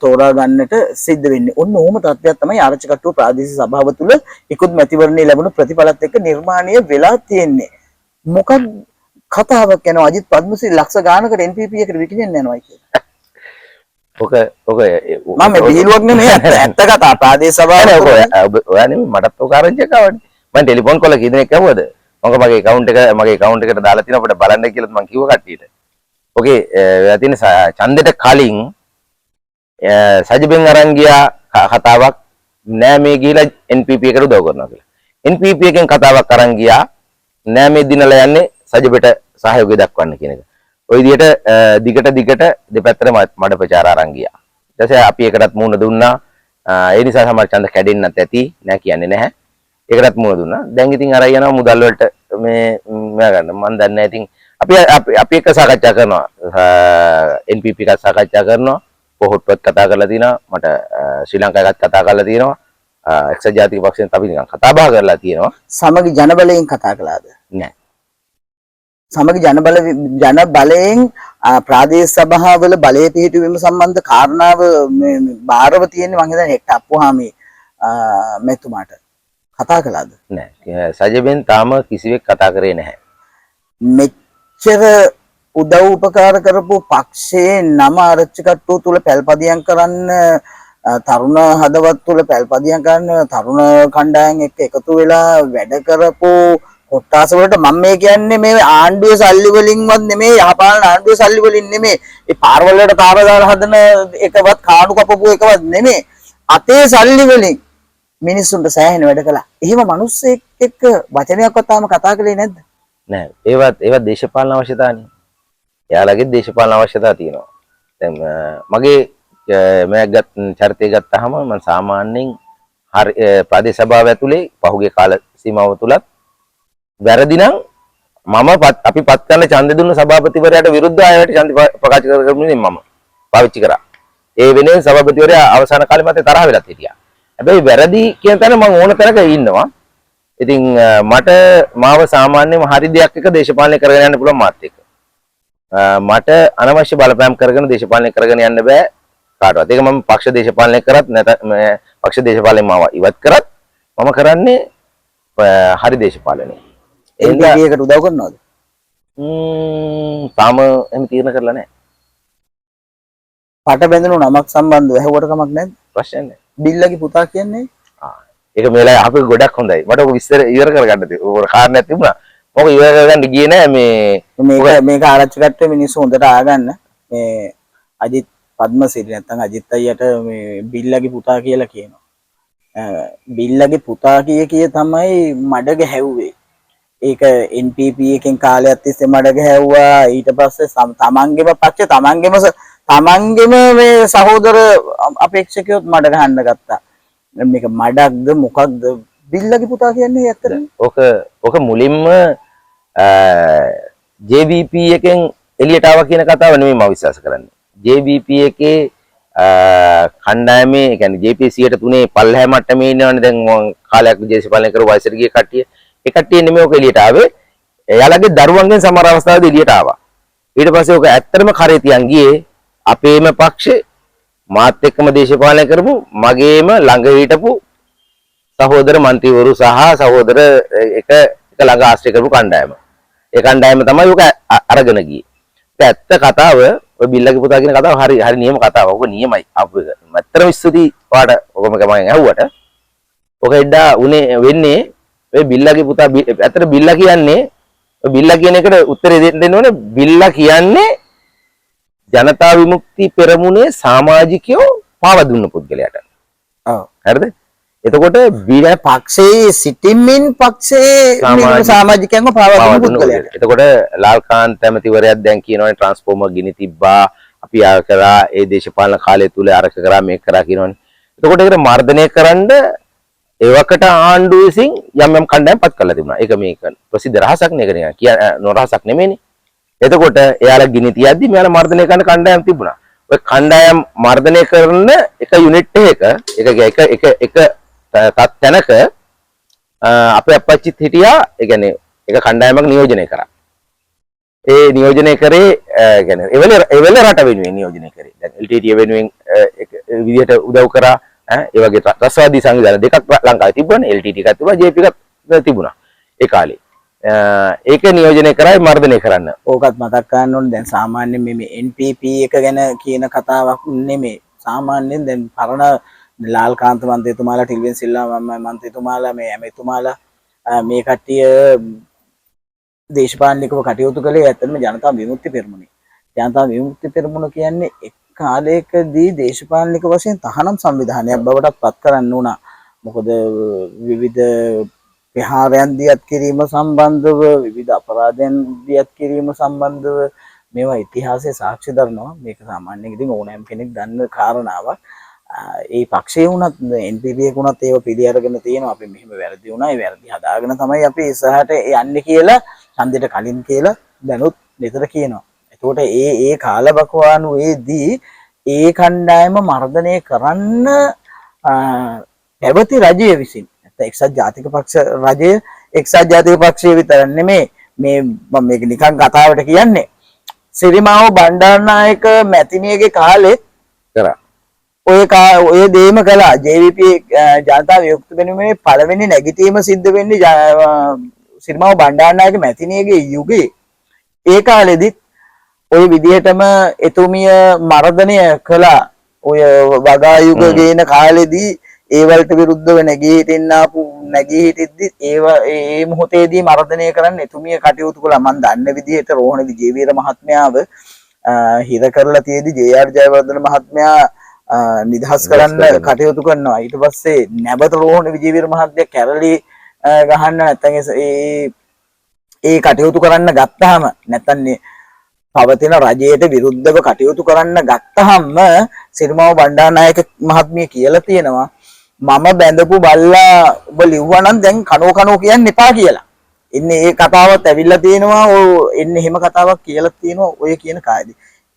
තෝරා ගන්නට සිද්ධ වෙන්නේ. ඔන්න ඕම තත්ත්වයක් තමයි ආරච්චි කට්ටුව ප්‍රාදේශීය සභාව තුළ ඉක්ුත් මැතිවරණයේ ලැබුණු ප්‍රතිඵලත් එක්ක නිර්මාණය වෙලා තියෙන්නේ. මොකක් කතාවක් යනවා අජිත් පද්මසිරි ලක්ෂ ගානකට NPP එකට විකිණෙන්න යනවා කියලා. ඔක මම බිහිලුවක් නෙමෙයි ඇත්ත කතා ප්‍රාදේශීය සභාවේ ඔයා නෙමෙයි මටත් ඔක ආරංචියක් ආවනේ. මම ටෙලිෆෝන් කෝල කී දෙනෙක් ඇහුවද? මගේ account එකට දාලා තියෙනවා අපිට බලන්න කියලා මම කිව්ව කට්ටියට. ඔකේ එයා තියෙන ඡන්දෙට කලින් සජිබෙන් අරන් ගියා කතාවක් නෑ මේ ගිහිලා NPP එකට උදව් කරනවා කියලා. NPP එකෙන් කතාවක් අරන් ගියා නෑ මේ දිනලා යන්නේ සජිබෙට සහයෝගය දක්වන්න කියන එක. ওই විදිහට දිගට දෙපැත්තට මඩ ප්‍රචාර අරන් ගියා. ඊට පස්සේ අපි එකටත් මුණ දුන්නා. ඒ නිසා සමහර ඡන්ද කැඩෙන්නත් ඇති නෑ කියන්නේ නැහැ. ඒකටත් මුණ දුන්නා. දැන් ඉතින් අර යනවා මුදල් වලට මේ මෙයා ගන්න මම දන්නේ නැහැ. ඉතින් අපි එක සාකච්ඡා කරනවා. NPP එකත් සාකච්ඡා කරනවා. පොහොට්ටුවත් කතා කරලා තිනවා. මට ශ්‍රී ලංකාවේත් කතා කරලා තිනවා. එක්සත් ජාතික පක්ෂයෙන් අපි නිකන් කතා බහ කරලා තියෙනවා. සමගි ජනබලයෙන් කතා කළාද? නෑ. සමගි ජනබලයෙන් ප්‍රාදේශීය සභාවල බලය පිහිටුවීම සම්බන්ධ කාරණාව මේ බාරව තියෙන්නේ මම හිතන්නේ හෙක්ට අප්පුහාමි මෙතුමාට කතා කළාද? නෑ. සජබෙන් තාම කිසිවෙක් කතා කරේ නැහැ. මෙච්චර උදව් උපකාර කරපු පක්ෂයේ නම ආරච්චි කට්ටුව තුල පැල්පදියම් කරන්න තරුණ හදවත් තුල පැල්පදියම් කරන්න තරුණ කණ්ඩායම් එක්ක එකතු වෙලා වැඩ කරපු කොට්ටාස වලට මම මේ කියන්නේ මේ ආණ්ඩුවේ සල්ලි වලින්වත් නෙමෙයි යහපාලන ආණ්ඩුවේ සල්ලි වලින් නෙමෙයි මේ පාරවල වලට තාර දාලා හදන එකවත් කාණු කපපු එකවත් නෙමෙයි අතේ සල්ලි වලින් මිනිස්සුන්ට සෑහෙන වැඩ කළා. එහෙම මිනිස්සෙක් එක්ක වචනයක්වත් තාම කතා කළේ නැද්ද? නෑ. ඒවත් දේශපාලන අවශ්‍යතාවනේ. එයාලගේ දේශපාලන අවශ්‍යතාව තියෙනවා. දැන් මගේ මම චරිතය ගත්තාම මම සාමාන්‍යයෙන් ප්‍රාදේශ සභාව ඇතුලේ පහුගිය කාල සීමාව තුලත් වැරදි නම් අපි පත් කරන ඡන්දෙ දුන්න සභාපතිවරයාට විරුද්ධව ආයෙත් ඡන්ද ප්‍රකාශ කරගන්න මම පාවිච්චි කරා. ඒ වෙනුවෙන් සභාපතිවරයා අවසාන කාලේ මට තරහ වෙලත් හිටියා. හැබැයි වැරදි කියන තැන මම ඕන තැනක ඉන්නවා. ඉතින් මට මාව සාමාන්‍යයෙන්ම හරි දෙයක් එක දේශපාලනය කරගෙන යන්න පුළුවන් මාත් එක්ක. මට අනවශ්‍ය බලපෑම් කරගෙන දේශපාලනය කරගෙන යන්න බෑ කාටවත්. ඒක මම පක්ෂ දේශපාලනය කරත් නැත පක්ෂ දේශපාලනයෙන් මාව ඉවත් කරත් මම කරන්නේ හරි දේශපාලනය. NPP එකට උදව් කරනවද? තාම එහෙම තීරණ කරලා නැහැ. පට බැඳුණු නමක් සම්බන්ධව ඇහුවට කමක් නැද්ද? ප්‍රශ්න නැහැ. බිල්ලගේ පුතා කියන්නේ? ඒක මේලා අපේ ගොඩක් හොඳයි. මට ඔක විස්තර ඉවර කරගන්න තියෙනවා. ඔක කාරණයක් තිබුණා. මොකද ඉවර කරගන්න ගියේ නෑ මේක ආරච්චි කට්ටිය මිනිස්සු හොඳට ආගන්න. මේ අජිත් පද්මසිරි නැත්නම් අජිත් අයියට මේ බිල්ලගේ පුතා කියලා කියනවා. බිල්ලගේ පුතා කිය තමයි මඩ ගැහැව්වේ. ඒක NPP එකෙන් කාලයක් තිස්සේ මඩ ගැහැව්වා. ඊට පස්සේ තමන්ගේම පක්ෂ තමන්ගේම මේ සහෝදර අපේක්ෂකයොත් මඩ ගහන්න ගත්තා. මේක මඩක්ද මොකක්ද බිල්ලගේ පුතා කියන්නේ ඇත්තටම? ඔක මුලින්ම JVP එකෙන් එළියට ආවා කියන කතාව නෙමෙයි මම විශ්වාස කරන්නේ. JVP එකේ කණ්ඩායමේ ඒ කියන්නේ JP 103 පල්ලෙහා මට්ටමේ ඉන්නවනේ දැන් කාලයක් දේශපාලනය කරු වයසට ගිය කට්ටිය. ඒ කට්ටිය නෙමෙයි ඔක එළියට ආවේ. එයාලගේ දරුවන්ගෙන් සමහර අවස්ථාවලදී එළියට ආවා. ඊට පස්සේ ඔක ඇත්තටම කරේ තියන් ගියේ අපේම පක්ෂේ මාත් එක්කම දේශපාලනය කරපු මගේම ළඟ හිටපු සහෝදර මන්ත්‍රීවරු සහ සහෝදර එක ළඟ ආශ්‍රය කරපු කණ්ඩායම. ඒ කණ්ඩායම තමයි ඔක අරගෙන ගියේ. ඇත්ත කතාව ඔය බිල්ලගේ පුතා කියන කතාව හරි නියම කතාව. ඔක නියමයි. අපු එක. මැත්තර ස්තුතියි ඔයාට ඔකම ගමන් ඇහුවට. ඔක එද්දා උනේ වෙන්නේ ඔය බිල්ලගේ පුතා ඇත්තට බිල්ලා කියන්නේ ඔය බිල්ලා කියන එකට උත්තරේ දෙන්න ඕනේ. බිල්ලා කියන්නේ ජනතා විමුක්ති පෙරමුණේ සමාජිකයෝ පාව දුන්න පුද්ගලයාට. ඔව්. හරිද? එතකොට බිල්ලා පක්ෂයේ සිටින්මින් පක්ෂයේ සමාජිකයන්ව පාව දුන්න පුද්ගලයාට. එතකොට ලාල්කාන්ත ඇමතිවරයාත් දැන් කියනවානේ ට්‍රාන්ස්ෆෝමර් ගිනි තිබ්බා. අපි ආර කරා ඒ දේශපාලන කාලය තුල අරක කරා මේක කරා කියනවානේ. එතකොට ඒකට මර්ධනය කරන්න ඒවකට ආණ්ඩුව විසින් යම් කණ්ඩායම් පත් කරලා තිබුණා. ඒක මේක ප්‍රසිද්ධ රහසක් නේ. ඒක නිකන් නොරහසක් නෙමෙයිනේ. එතකොට එයාලා ගිනි තියද්දි මෙයාලා මර්ධනය කරන කණ්ඩායම් තිබුණා. ඔය කණ්ඩායම් මර්ධනය කරන එක යුනිට් එක තැනක අපේ අපච්චිත් හිටියා. ඒ කියන්නේ එක කණ්ඩායමක් නියෝජනය කරා. ඒ නියෝජනය කරේ කියන්නේ එවල රට වෙනුවෙන් නියෝජනය කරේ. දැන් LTT වෙනුවෙන් විදිහට උදව් කරා. ඒ වගේ රසවාදී සංවිධාන දෙකක් ලංකාවේ තිබුණානේ. LTT එකක් තිබුණා, JP එකක් තිබුණා ඒ කාලේ. ඒක නියෝජනය කරයි මර්ධනය කරන්න. ඕකත් මතක් කරන්න ඕනේ. දැන් සාමාන්‍යයෙන් මේ NPP එක ගැන කියන කතාවක් නෙමෙයි. සාමාන්‍යයෙන් දැන් පරණ ලාල්කාන්ත මන්ත්‍රීතුමාලා, ටිල්වින් සිල්වා මන්ත්‍රීතුමාලා, මේ ඇමතිතුමාලා මේ කට්ටිය දේශපාලනිකව කටයුතු කළේ ඇත්තටම ජනතා විමුක්ති පෙරමුණේ. ජනතා විමුක්ති පෙරමුණ කියන්නේ එක් කාලයකදී දේශපාලනික වශයෙන් තහනම් සංවිධානයක් බවට පත් කරන්න උනා. මොකද විවිධ විහාරයන් දියත් කිරීම සම්බන්ධව, විවිධ අපරාධයන් දියත් කිරීම සම්බන්ධව මේවා ඉතිහාසයේ සාක්ෂි දරනවා. මේක සාමාන්‍යයෙන් ඉතින් ඕනෑම කෙනෙක් දන්න කාරණාවක්. ඒ පක්ෂයේ වුණත් NPP එක වුණත් ඒව පිළි අරගෙන තියෙනවා. අපි මෙහෙම වැරදි වුණා, ඒ වැරදි හදාගෙන තමයි අපි ඉස්සරහට යන්නේ කියලා ඡන්දෙට කලින් කියලා දැනුත් නිතර කියනවා. එතකොට ඒ කාලබකවානුවේදී ඒ කණ්ඩායම මර්ධනය කරන්න පැවති රජය විසින් එක්සත් ජාතික පක්ෂ රජය, එක්සත් ජාතික පක්ෂය විතර නෙමේ මේ මම මේක නිකන් කතාවට කියන්නේ. සිරිමාව බණ්ඩාරනායක මැතිණියගේ කාලෙත් කරා. ඔය දේම කළා. JVP ජනතා විමුක්ති පෙරමුණේ පළවෙනි නැගිටීම සිද්ධ වෙන්නේ සිරිමාව බණ්ඩාරනායක මැතිණියගේ යුගයේ. ඒ කාලෙදිත් ඔය විදිහටම එතුමිය මර්ධනය කළා. ඔය වගා යුග ගේන කාලෙදී ඒවලට විරුද්ධව නැගී හිටිද්දි ඒ මොහොතේදී මර්ධනය කරන්න එතුමිය කටයුතු කළා. මම දන්න විදිහට රෝහණ විජේවීර මහත්මයාව හිර කරලා තියෙදි JR ජයවර්ධන මහත්මයා නිදහස් කරන්න කටයුතු කරනවා. ඊට පස්සේ නැවත රෝහණ විජේවීර මහත්මයා කැරලි ගහන්න නැත්නම් ඒ කටයුතු කරන්න ගත්තාම නැත්නම් පවතින රජයට විරුද්ධව කටයුතු කරන්න ගත්තහම සිරිමාව බණ්ඩාරනායක මහත්මිය කියලා තියෙනවා මම බැඳපු බල්ලා ඔබ ලිව්වනම් දැන් කනෝ කියන්න එපා කියලා. ඉන්නේ ඒ කතාවත් ඇවිල්ලා තියෙනවා. එන්නේ එහෙම කතාවක් කියලා තියෙනවා ඔය කියන කායේදී.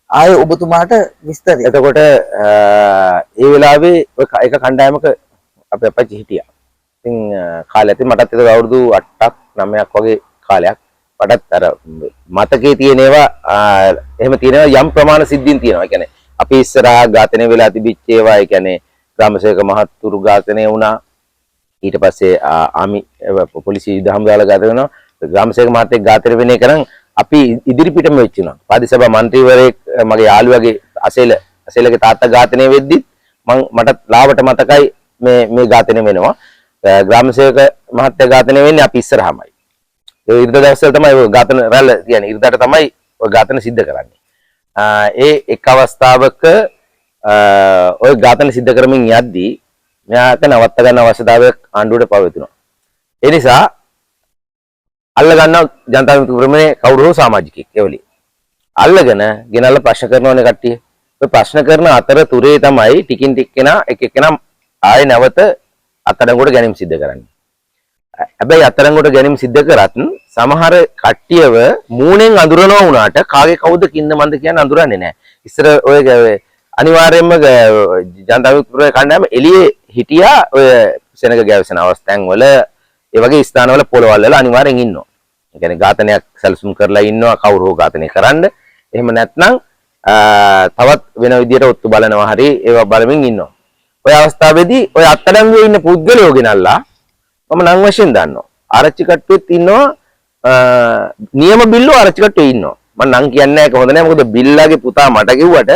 ආයේ ඔබතුමාට විස්තරය. එතකොට ඒ වෙලාවේ එක කණ්ඩායමක අපේ අපච්චි හිටියා. ඉතින් කාලේ ඇති මටත් ඒක අවුරුදු 8ක් 9ක් වගේ කාලයක්. මටත් අර මතකයේ තියෙනවා එහෙම තියෙනවා යම් ප්‍රමාණ සිද්ධීන් තියෙනවා. ඒ කියන්නේ අපි ඉස්සරහා ඝාතනය වෙලා තිබිච්ච ඒවා, ඒ කියන්නේ ග්‍රාමසේවක මහත්තුරු ඝාතනය වුණා. ඊට පස්සේ ආමි පොලිසිය යුද හමුදාලා ඝාතනය වෙනවා. ග්‍රාමසේවක මහත්තයෙක් ඝාතනය වෙන එක නම් අපි ඉදිරිපිටම වෙච්චිනවා. පාදිසභා මන්ත්‍රීවරයෙක් මගේ යාළුවගේ අසේලගේ තාත්තා ඝාතනය වෙද්දි මට ලාවට මතකයි මේ ඝාතනය වෙනවා. ග්‍රාම සේවක මහත්තයා ඝාතනය වෙන්නේ අපි ඉස්සරහමයි. ඒ ඉරිදා දවස්වල තමයි ඔය ඝාතන රැළ කියන්නේ ඉරිදාට තමයි ඔය ඝාතන සිද්ධ කරන්නේ. ඒ එක් අවස්ථාවක ඔය ඝාතන සිද්ධ කරමින් යද්දී මෙයාට නවත්ත ගන්න අවශ්‍යතාවයක් ආණ්ඩුවට පවතිනවා. ඒ නිසා අල්ල ගන්න ජනතා විමුක්ති පෙරමුණේ කවුරු හෝ සමාජිකයෙක් එවලි. අල්ලගෙන ගෙනල්ලා ප්‍රශ්න කරනවනේ කට්ටිය. ඔය ප්‍රශ්න කරන අතරතුරේ තමයි ටිකින් ටික කෙනා එක එකනා ආයේ නැවත අත්අඩංගුවට ගැනීම සිද්ධ කරන්නේ. හැබැයි අත්අඩංගුවට ගැනීම සිද්ධ කරත් සමහර කට්ටියව මූණෙන් අඳුරනවා වුණාට කාගේ කවුද කින්න මන්ද කියන්නේ අඳුරන්නේ නැහැ. ඉස්සර ඔය අනිවාර්යයෙන්ම ජනතා විමුක්ති පෙරමුණේ කණ්ඩායම එළියේ හිටියා ඔය සෙනග ගැවසෙන අවස්ථාන් වල ඒ වගේ ස්ථානවල පොළවල් වල අනිවාර්යෙන් ඉන්නවා. ඒ කියන්නේ ඝාතනයක් සැලසුම් කරලා ඉන්නවා කවුරු හෝ ඝාතනය කරන්න. එහෙම නැත්නම් තවත් වෙන විදියට ඔත්තු බලනවා හරි ඒවා බලමින් ඉන්නවා. ඔය අවස්ථාවේදී ඔය අත්අඩංගුවේ ඉන්න පුද්ගලයෝ ගෙනල්ලා මම නම් වශයෙන් දන්නවා. ආරච්චි කට්ටුවෙත් ඉන්නවා නියම බිල්ලෝ ආරච්චි කට්ටුවේ ඉන්නවා. මම නම් කියන්නේ නැහැ ඒක හොඳ නැහැ මොකද බිල්ලාගේ පුතා මට කිව්වට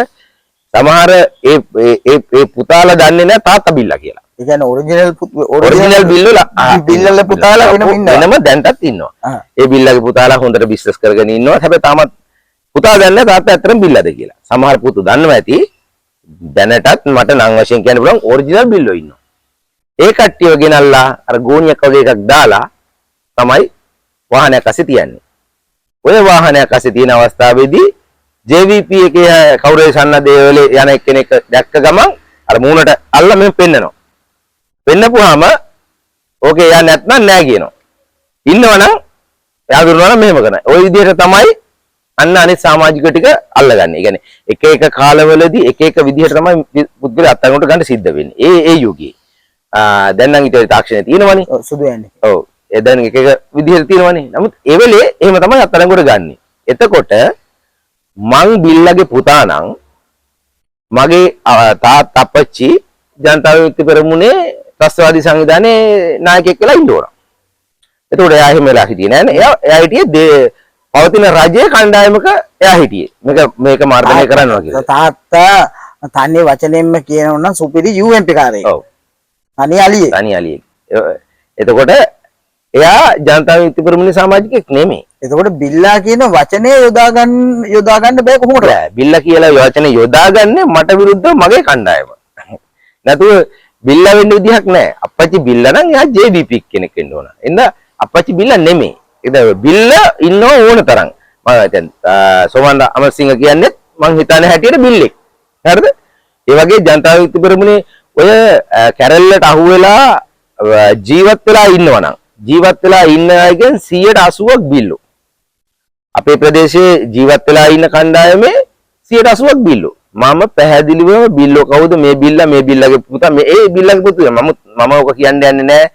සමහර ඒ පුතාලා දන්නේ නැහැ තාත්තා බිල්ලා කියලා. ඒ කියන්නේ ඔරිජිනල් බිල්ල පුතාලා වෙනම දැන්ටත් ඉන්නවා. ඒ බිල්ලගේ පුතාලා හොඳට බිස්නස් කරගෙන ඉන්නවා. හැබැයි තාමත් පුතා දන්නේ තාත්තා ඇත්තටම බිල්ලද කියලා. සමහර පුතු දන්නවා ඇති. දැනටත් මට නම් වශයෙන් කියන්න පුළුවන් ඔරිජිනල් බිල්ලෝ ඉන්නවා. ඒ කට්ටියව ගෙනල්ලා අර ගෝණියක් වගේ එකක් දාලා තමයි වාහනයක් අස්සේ තියන්නේ. ඔය වාහනයක් අස්සේ තියෙන අවස්ථාවේදී JVP එකේ කවුරුහරි සන්නදේවලේ යන එක්කෙනෙක් දැක්ක ගමන් අර මූණට අල්ල මෙහෙම පෙන්නනවා. පෙන්නපුවාම ඕකේ යා නැත්නම් නෑ කියනවා. ඉන්නවනම් එයා දුරනවා මෙහෙම කරනවා. ওই විදිහට තමයි අන්න අනිත් සමාජික ටික අල්ලගන්නේ. ඒ කියන්නේ එක එක කාලවලදී එක එක විදිහට තමයි පුද්ගලයා අත්අඩංගුවට ගන්න සිද්ධ වෙන්නේ. ඒ යුගයේ. දැන් නම් ඊට තාක්ෂණය තියෙනවනේ. ඔව් සුදු යන්නේ. ඔව්. ඒ දැන් එක එක විදිහට තියෙනවනේ. නමුත් ඒ වෙලේ එහෙම තමයි අත්අඩංගුවට ගන්නෙ. එතකොට මං බිල්ලගේ පුතා නම් මගේ තාත්තා අපච්චි ජනතා විමුක්ති පෙරමුණේ ත්‍රස්තවාදී සංවිධානයේ නායකයෙක් කියලා ඉන්න ඕන. එතකොට එයා එහෙම වෙලා හිටියේ නෑනේ. එයා හිටියේ පවතින රජයේ කණ්ඩායමක එයා හිටියේ. මේක මාර්ගණය කරනවා කියලා. තාත්තා තන්නේ වචනෙන්ම කියනවා නම් සුපිරි UMP කාරයෙක්. ඔව්. තනි අලියෙක්. එතකොට එයා ජනතා විමුක්ති පෙරමුණේ සමාජිකයෙක් නෙමෙයි. එතකොට බිල්ලා කියන වචනේ යොදා ගන්න බෑ කොහොමද? බිල්ලා කියලා වචනේ යොදාගන්නේ මට විරුද්ධව මගේ කණ්ඩායම. නැතුව බිල්ලා වෙන්න විදිහක් නැහැ. අපච්චි බිල්ලා නම් එයා JVP කෙනෙක් වෙන්න ඕන. එන්න අපච්චි බිල්ලා නෙමෙයි. ඒක බිල්ලා ඉන්න ඕන තරම්. මම දැන් සෝමන් අමරසිංහ කියන්නේ මං හිතන්නේ හැටියට බිල්ලෙක්. හරිද? ඒ වගේ ජනතා විමුක්ති පෙරමුණේ ඔය කැරල්ලට අහුවෙලා ජීවත් වෙලා ඉන්නවනම් ජීවත් වෙලා ඉන්න අයගෙන් 180ක් බිල්ලෝ. අපේ ප්‍රදේශයේ ජීවත් වෙලා ඉන්න කණ්ඩායමේ 180ක් බිල්ලෝ. මම පැහැදිලිවම බිල්ලෝ කවුද මේ බිල්ලාගේ පුතා මේ ඒ බිල්ලාගේ පුතා මම ඔක කියන්නේ නැහැ.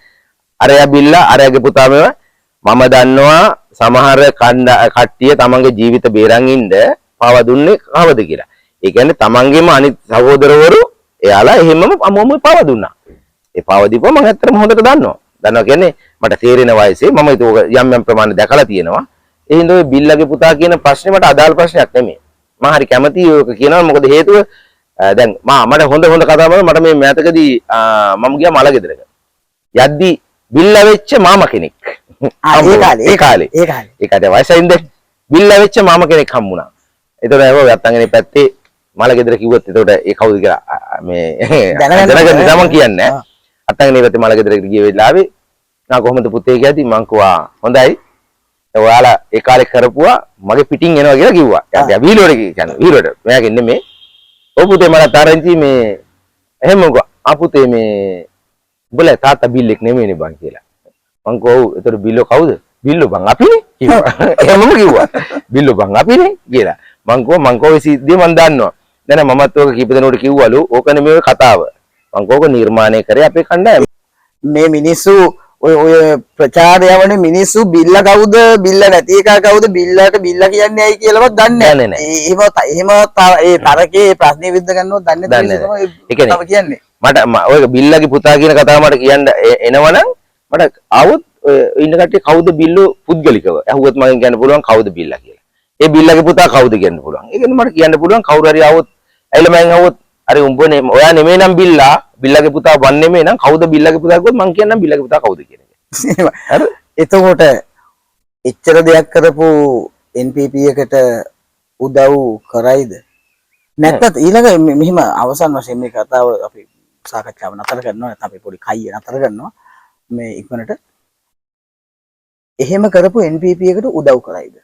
අරයා බිල්ලා අරයාගේ පුතා මම දන්නවා සමහර කට්ටිය තමන්ගේ ජීවිත බේරන් ඉන්න පාව දුන්නේ කවද කියලා. ඒ කියන්නේ තමන්ගේම අනිත් සහෝදරවරු එයාලා එහෙමම අමෝම පාව දුන්නා. ඒ පාව දීපුවා මම ඇත්තටම හොඳට දන්නවා. දන්නවා කියන්නේ මට තේරෙන වයසේ මම ඒක යම් ප්‍රමාණයක් දැකලා තියෙනවා. ඒ හින්දා ඔය බිල්ලාගේ පුතා කියන ප්‍රශ්නේ මට අදාළ ප්‍රශ්නයක් නෙමෙයි. මම හරි කැමතියි ඔක කියනවා මොකද හේතුව දැන් මට හොඳ කතා බලන්න මට මේ මෑතකදී මම ගියා මල ගෙදරක. යද්දි බිල්ලා වෙච්ච මාමා කෙනෙක්. ඒ කාලේ වයසින්ද බිල්ලා වෙච්ච මාමා කෙනෙක් හම්බුණා. ඒතකොට ඒක වැත්තන්ගේ පැත්තේ මල ගෙදර කිව්වොත් ඒතකොට ඒ කවුද කියලා මේ දැනගන්න නිසා මම කියන්නේ නැහැ. අත්තන්ගේ පැත්තේ මල ගෙදරකට ගිය වෙලාවේ නා කොහොමද පුතේ කියද්දි මං කිව්වා හොඳයි. ඔයාලා ඒ කාලේ කරපුවා මගේ පිටින් එනවා කියලා කිව්වා. යාට වීලෝඩ කියන්නේ වීලෝඩ. මෙයාගේ නෙමෙයි. ඔව් පුතේ මට තරංචි මේ එහෙම අපුතේ මේ උඹලා තාත්තා බිල්ලෙක් නෙමෙයිනේ බං කියලා. මං කෝ ඒතර බිල්ලෝ කවුද? බිල්ලෝ බං අපිනේ කිව්වා. එහෙමම කිව්වා. බිල්ලෝ බං අපිනේ කියලා. මං කෝ ඒ සිද්ධිය මං දන්නවා. දැන් මමත් ඔක කීප දෙනෙකුට කිව්වලු ඕක නෙමෙයි කතාව. මං කෝක නිර්මාණය කරේ අපේ කණ්ඩායම. මේ මිනිස්සු ඔය ප්‍රචාරය වනේ මිනිස්සු බිල්ල කවුද බිල්ල නැති එක කවුද බිල්ලට බිල්ල කියන්නේ ඇයි කියලාවත් දන්නේ නැහැ. එහෙම ඒ තරකේ ප්‍රශ්නේ විද්ද ගන්නවත් දන්නේ නැහැ. ඒක කියන්නේ මට ඔය බිල්ලගේ පුතා කියන කතාව මට කියන්න එනවනම් මට ආවොත් ඉන්න කට්ටිය කවුද බිල්ලෝ පුද්ගලිකව ඇහුවොත් මගෙන් කියන්න පුළුවන් කවුද බිල්ලා කියලා. ඒ බිල්ලගේ පුතා කවුද කියන්න පුළුවන්. ඒ කියන්නේ මට කියන්න පුළුවන් කවුරු හරි ආවොත් ඇයිලා මම ආවොත් හරි උඹනේ ඔයා නෙමෙයි නම් බිල්ලාගේ පුතා වන් නෙමෙයි නම් කවුද බිල්ලාගේ පුතා කිව්වොත් මං කියන්නම් බිල්ලාගේ පුතා කවුද කියන එක. හරි. එතකොට එච්චර දෙයක් කරපු NPP එකට උදව් කරයිද? නැත්නම් ඊළඟ මෙහිම අවසන් වශයෙන් මේ කතාව අපි සාකච්ඡාව නතර කරනවා නැත්නම් අපි පොඩි කයිය නතර කරනවා මේ ඉක්මනට. එහෙම කරපු NPP එකට උදව් කරයිද?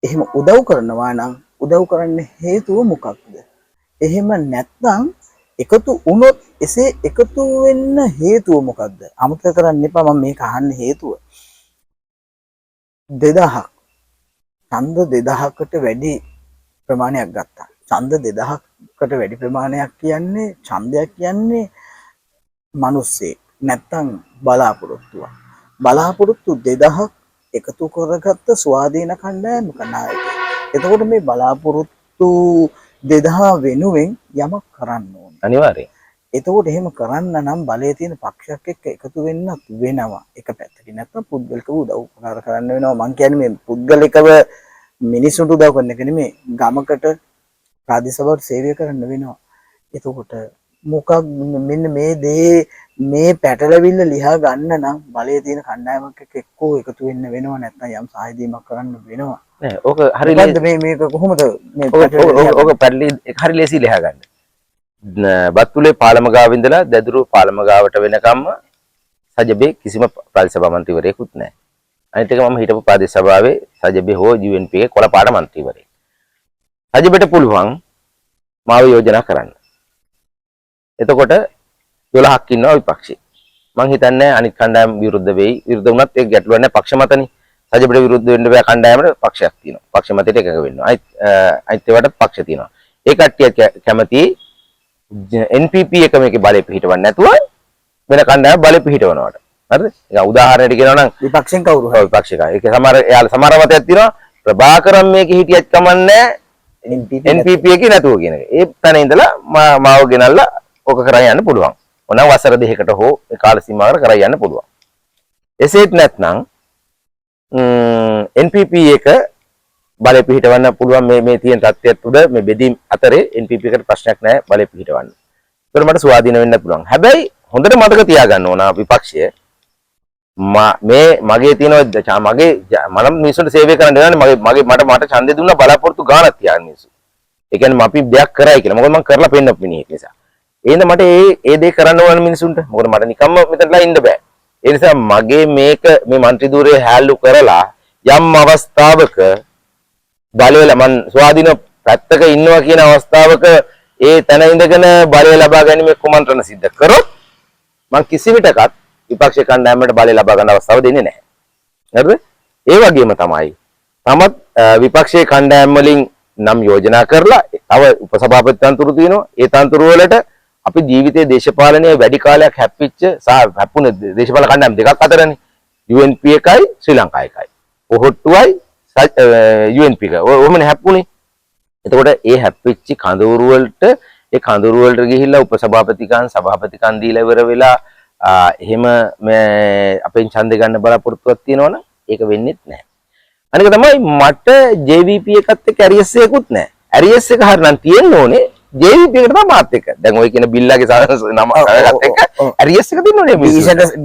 එහෙම උදව් කරනවා නම් උදව් කරන්න හේතුව මොකක්ද? එහෙම නැත්නම් එකතු වුණොත් එසේ එකතු වෙන්න හේතුව මොකක්ද? අමතක කරන්න එපා මම මේක අහන්න හේතුව. 2000ක් ඡන්ද 2000කට වැඩි ප්‍රමාණයක් ගත්තා. ඡන්ද 2000කට වැඩි ප්‍රමාණයක් කියන්නේ ඡන්දයක් කියන්නේ මිනිස්සෙක් නැත්තම් බලාපොරොත්තුවක්. බලාපොරොත්තු 2000ක් එකතු කරගත්ත ස්වාධීන කණ්ඩායමක නායකයෙක්. එතකොට මේ බලාපොරොත්තු 2000 වෙනුවෙන් යමක් කරන්න ඕනේ. අනිවාර්යයෙන්. එතකොට එහෙම කරන්න නම් බලයේ තියෙන පක්ෂයක් එක්ක එකතු වෙන්නත් වෙනවා. එක පැත්තකින් නැත්නම් පුද්ගලිකව උදව් උපකාර කරන්න වෙනවා. මං කියන්නේ මේ පුද්ගලිකව මිනිසුන්ට උදව් කරන එක නෙමෙයි. ගමකට රාජ්‍ය සභාවට සේවය කරන්න වෙනවා. එතකොට මොකක් මෙන්න මේ දේ මේ පැටලවිල්ල ලියා ගන්න නම් බලයේ තියෙන කණ්ඩායමක් එක්ක එක්කෝ එකතු වෙන්න වෙනවා. නැත්නම් යම් සහාය දීමක් කරන්න වෙනවා. නෑ ඕක හරි මේක කොහොමද මේ ඕක පැටලි හරි ලේසි ලියා ගන්න. බත්තුලේ පාලම ගාව ඉඳලා දැදුරු පාලම ගාවට වෙනකම්ම සජබේ කිසිම ප්‍රාදේශ සභා මන්ත්‍රීවරයෙකුත් නැහැ. අනිත් එක මම හිටපු ප්‍රාදේශ සභාවේ සජබේ හෝ UNP එකේ කොළපාට මන්ත්‍රීවරයෙක්. සජබේට පුළුවන් මාව යෝජනා කරන්න. එතකොට 12ක් ඉන්නවා විපක්ෂේ. මං හිතන්නේ අනිත් කණ්ඩායම් විරුද්ධ වෙයි. විරුද්ධ වුණත් ඒක ගැටලුවක් නැහැ පක්ෂ මතනේ. සජබේට විරුද්ධ වෙන්න බෑ කණ්ඩායමට පක්ෂයක් තියෙනවා. පක්ෂ මතයට එකඟ වෙන්න. අනිත් ඒවාට පක්ෂ තියෙනවා. ඒ කට්ටිය කැමති NPP එක මේකේ බලය පිහිටවන්නේ නැතුව වෙන කණ්ඩායම් බලය පිහිටවනවට. හරිද? ඒක උදාහරණයක් කියනවා නම් විපක්ෂෙන් කවුරු හරි විපක්ෂික. ඒක සමහර මතයක් තියෙනවා ප්‍රභාකරන් මේකේ හිටියත් කමන්නේ NPP එකේ නැතුව කියන එක. ඒ තැන ඉඳලා මාව ගෙනල්ලා ඔක කරන් යන්න පුළුවන්. ඕනනම් වසර දෙකකට හෝ ඒ කාල සීමාවකට කරන් යන්න පුළුවන්. එසේත් නැත්නම් NPP එක බලය පිහිටවන්න පුළුවන් මේ තියෙන තත්ත්වයට උඩ මේ බෙදීම් අතරේ NPP එකට ප්‍රශ්නයක් නැහැ බලය පිහිටවන්න. ඒතර මට ස්වාධීන වෙන්න පුළුවන්. හැබැයි හොඳට මතක තියාගන්න ඕන විපක්ෂය මගේ තියෙන මගේ මම මිනිස්සුන්ට සේවය කරන්න දෙනවානේ මට ඡන්දය දුන්නා බලාපොරොත්තු ගානක් තියාගෙන මිනිස්සු. ඒ කියන්නේ අපි දෙයක් කරයි කියලා. මොකද මම කරලා පෙන්නපු මිනිහෙක් නිසා. එහෙනම් මට ඒ දේ කරන්න ඕන මිනිස්සුන්ට. මොකද මට නිකම්ම මෙතනලා ඉන්න බෑ. ඒ නිසා මගේ මේ മന്ത്രി ධූරයේ හැල්ලු කරලා යම් අවස්ථාවක බලය මන් ස්වාධීන පැත්තක ඉන්නවා කියන අවස්ථාවක ඒ තැන ඉඳගෙන බලය ලබා ගැනීම කුමන්ත්‍රණ සිද්ධ කරොත් මම කිසි විටකත් විපක්ෂ කණ්ඩායමට බලය ලබා ගන්න අවස්ථාව දෙන්නේ නැහැ. හරිද? ඒ වගේම තමයි තමත් විපක්ෂයේ කණ්ඩායම් වලින් නම් යෝජනා කරලා තව උපසභාපති තනතුරු තියෙනවා. ඒ තනතුරු වලට අපි ජීවිතයේ දේශපාලනයේ වැඩි කාලයක් හැප්පිච්ච සහ හැප්පුණ දේශපාලන කණ්ඩායම් දෙකක් අතරනේ. UNP එකයි ශ්‍රී ලංකා එකයි. ඔහොට්ටුවයි UNP එක. ඔහොමනේ හැප්පුණේ. එතකොට ඒ හැප්පිච්ච කඳවුරු වලට ඒ කඳවුරු වලට ගිහිල්ලා උපසභාපතිකන් සභාපතිකන් දීලා ඉවර වෙලා එහෙම මේ අපෙන් ඡන්දය ගන්න බලාපොරොත්තුවක් තියෙනවනම් ඒක වෙන්නේ නැහැ. අනික තමයි මට JVP එකත් එක්ක ඇරියස් එකකුත් නැහැ. ඇරියස් එක හරිනම් තියෙන්න ඕනේ JVP එකට තමයි මාත් එක්ක. දැන් ඔය කියන බිල්ලාගේ නම කරගත්ත එක ඇරියස් එක දෙන්න ඕනේ.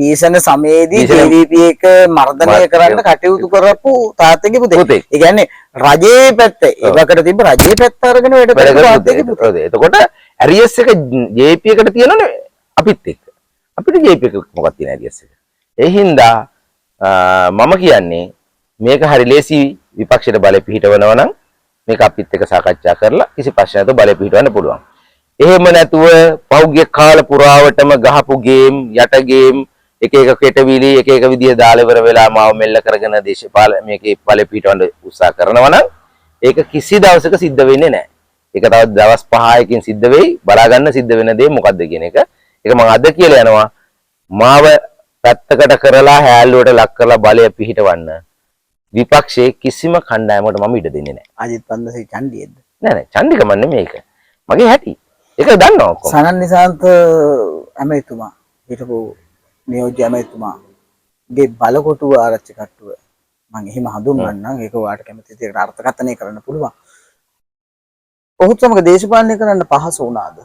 බීසන සමයේදී JVP එක මර්ධනය කරන්න කටයුතු කරපු තාත්තගේ පුතේ. ඒ කියන්නේ රජයේ පැත්ත ඒවකට තිබ්බ රජයේ පැත්ත අරගෙන වැඩ කරපු තාත්තගේ පුතේ. එතකොට ඇරියස් එක JVP එකට තියෙනවනේ අපිත් එක්ක. අපිට JVP එක මොකක්ද තියෙන ඇරියස් එක. ඒ හින්දා මම කියන්නේ මේක හරි ලේසි විපක්ෂයට බලය පිහිටවනවා නම් මේක අපිත් එක්ක සාකච්ඡා කරලා කිසි ප්‍රශ්නයක් නැතුව බලය පිහිටවන්න පුළුවන්. එහෙම නැතුව පෞද්ගලික කාල පුරාවටම ගහපු ගේම් යට ගේම් එක එක කෙටවිලි එක එක විදිය දාලා ඉවර වෙලා මාව මෙල්ල කරගෙන දේශපාල මේකේ බලය පිහිටවන්න උත්සාහ කරනවා නම් ඒක කිසි දවසක සිද්ධ වෙන්නේ නැහැ. ඒක තව දවස් 5කින් සිද්ධ වෙයි. බලා ගන්න සිද්ධ වෙන දේ මොකද්ද කියන එක. ඒක මම අද කියලා යනවා. මාව පැත්තකට කරලා හැල්ලුවට ලක් කරලා බලය පිහිටවන්න විපක්ෂයේ කිසිම කණ්ඩායමකට මම ඉඩ දෙන්නේ නැහැ. අජිත් පන්දසේ ඡන්දියෙද්ද? නෑ ඡන්දිකම නෙමෙයි මේක. මගේ හැටි. ඒක දන්නවා ඔක්කොම. සනන් නිසාන්ත ඇමතිතුමා හිටපු නියෝජ්‍ය ඇමතිතුමාගේ බලකොටුව ආරච්චි කට්ටුව මම එහෙම හඳුන්වන්නම්. ඒක ඔයාලට කැමති විදිහට අර්ථකථනය කරන්න පුළුවන්. ඔහුත් සමග දේශපාලනය කරන්න පහසු වුණාද?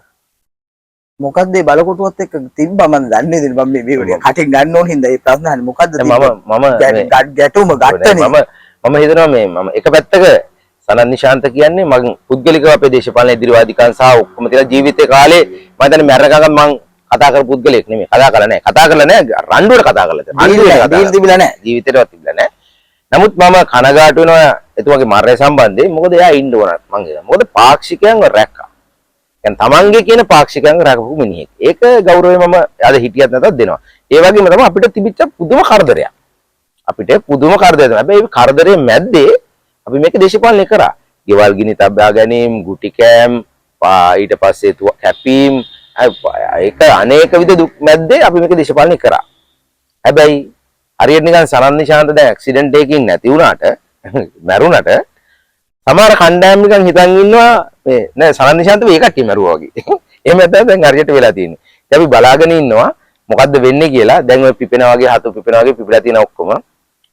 මොකද්ද මේ බලකොටුවත් එක්ක තිබ්බා මම දන්නේ නැහැ මම මේ වීඩියෝ කටින් ගන්න ඕන හින්දා ඒ ප්‍රශ්න අහන්නේ මොකද්ද ගැටුම ගත්තනේ මම හිතනවා මේ මම එක පැත්තක සනත් නිශාන්ත කියන්නේ මම පුද්ගලිකව අපේ දේශපාලන ඉදිරිවාදිකයන් සහ ඔක්කොම තියලා ජීවිතේ කාලේ මම හිතන්නේ මැරෙනකම් මම කතා කරපු පුද්ගලෙක් නෙමෙයි කතා කරලා නැහැ රණ්ඩුවට කතා කරලා තියෙනවා දීල් තිබිලා නැහැ ජීවිතේටවත් තිබිලා නැහැ නමුත් මම කනගාටු වෙනවා එතුමාගේ මරණය සම්බන්ධයෙන් මොකද එයා ඉන්න ඕන මං කියනවා මොකද පාක්ෂිකයන්ව රැක්කා දැන් තමන්ගේ කියන පාක්ෂිකයන්ව රැකපු මිනිහෙක් ඒක ගෞරවය මම අද හිටියත් නැතත් දෙනවා ඒ වගේම තමයි අපිට තිබිච්ච පුදුම කරදරයක් අපිට පුදුම කරදරයක් හැබැයි මේ කරදරේ මැද්දේ අපි මේක දේශපාලනය කරා ගෙවල් ගිනි තබා ගැනීම ගුටි කෑම් ඊට පස්සේ කැපීම් ඒක අනේක විද දුක් මැද්දේ අපි මේක දේශපාලනය කරා හැබැයි හරියට නිකන් සනත් නිශාන්ත දැන් ඇක්සිඩන්ට් එකකින් නැති වුණාට මැරුණට සමහර කණ්ඩායම් නිකන් හිතන් ඉන්නවා මේ නෑ සනත් නිශාන්ත මේ කට්ටිය මැරුවා වගේ. එහෙම නැත්නම් දැන් හරියට වෙලා තියෙන්නේ. ඉතින් අපි බලාගෙන ඉන්නවා මොකද්ද වෙන්නේ කියලා. දැන් ඔය පිපෙනා වගේ හතු පිපෙනා වගේ පිපිලා තියෙන ඔක්කොම.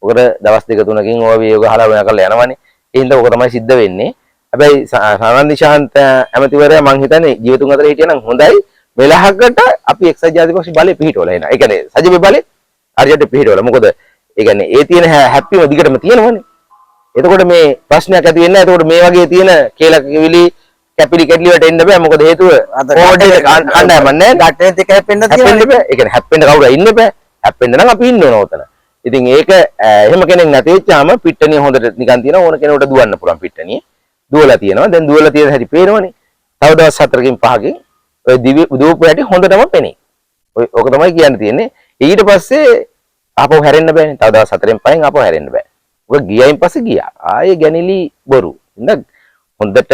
ඔකට දවස් දෙක තුනකින් ඕවා වේග ගහලා වෙන කරලා යනවනේ. ඒ හින්දා ඔක තමයි සිද්ධ වෙන්නේ. හැබැයි සනත් නිශාන්ත ඇමතිවරයා මං හිතන්නේ ජීවිතුන් අතර හිටියනම් හොඳයි. වෙලහකට අපි එක්සත් ජාතික පක්ෂ බලේ පිහිටවලා එනවා. ඒ කියන්නේ සජිබේ බලේ හරියට පිහිටවලා. මොකද ඒ කියන්නේ ඒ තියෙන හැප්පීම දිගටම තියෙනවනේ. එතකොට මේ ප්‍රශ්නයක් ඇති වෙන්නේ නැහැ. එතකොට මේ වගේ තියෙන කේලක කිවිලි කැපිලි කැඩලි වලට එන්න බෑ. මොකද හේතුව ඕඩේ කණ්ඩායම නැහැ. ගැටේත් එක හැප්පෙන්න තියෙනවා. ඒ කියන්නේ හැප්පෙන්න කවුරු ඉන්න බෑ. හැප්පෙන්න නම් අපි ඉන්න ඕන උතන. ඉතින් ඒක එහෙම කෙනෙක් නැති වෙච්චාම පිට්ටනිය හොඳට නිකන් තියෙනවා. ඕන කෙනෙකුට දුවන්න පුළුවන් පිට්ටනිය. දුවලා තියෙනවා. දැන් දුවලා තියෙන හැටි පේනවනේ. තව දවස් 4කින් 5කින් ඔය දුවපු හැටි හොඳටම පෙනේ. ඔක තමයි කියන්න තියෙන්නේ. ඊට පස්සේ ආපහු හැරෙන්න බෑනේ. තව දවස් 4න් 5න් ආපහු හැරෙන්න බෑ. ඔක ගියයින් පස්සේ ගියා. ආයේ ගැනිලි බොරු. ඉතින් හොඳට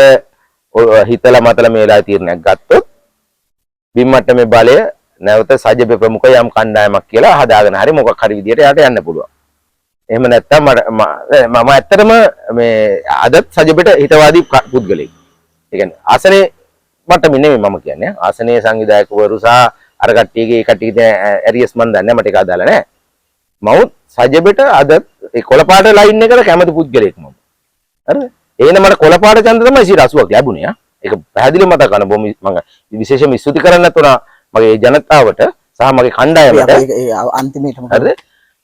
හිතලා මතලා මේ වෙලාවේ තීරණයක් ගත්තොත් බිම්මට මේ බලය නැවත සජිබේ ප්‍රමුඛ යම් කණ්ඩායමක් කියලා හදාගෙන හරි මොකක් හරි විදියට යට යන්න පුළුවන්. එහෙම නැත්තම් මම ඇත්තටම මේ අදත් සජිබේට හිතවාදී පුද්ගලෙක්. ඒ කියන්නේ ආසනේ මට නෙමෙයි මම කියන්නේ. ආසනයේ සංවිධායකවරු සහ අර කට්ටියගේ කට්ටියගේ ඇරියස් මන් දන්නේ මට ඒක අදාළ නැහැ. මවුත් සජිබේට අදත් ඒ කොළපාට ලයින් එකට කැමති පුද්ගලෙක් මම. හරිද? එහෙනම් මට කොළපාට ඡන්ද තමයි 80ක් ලැබුණේ ආ. ඒක පැහැදිලිව මතක ගන්න බොහොම මම විශේෂයෙන්ම ස්තුති කරන්නත් උනා මගේ ජනතාවට සහ මගේ කණ්ඩායමට. අන්තිමේටම හරිද?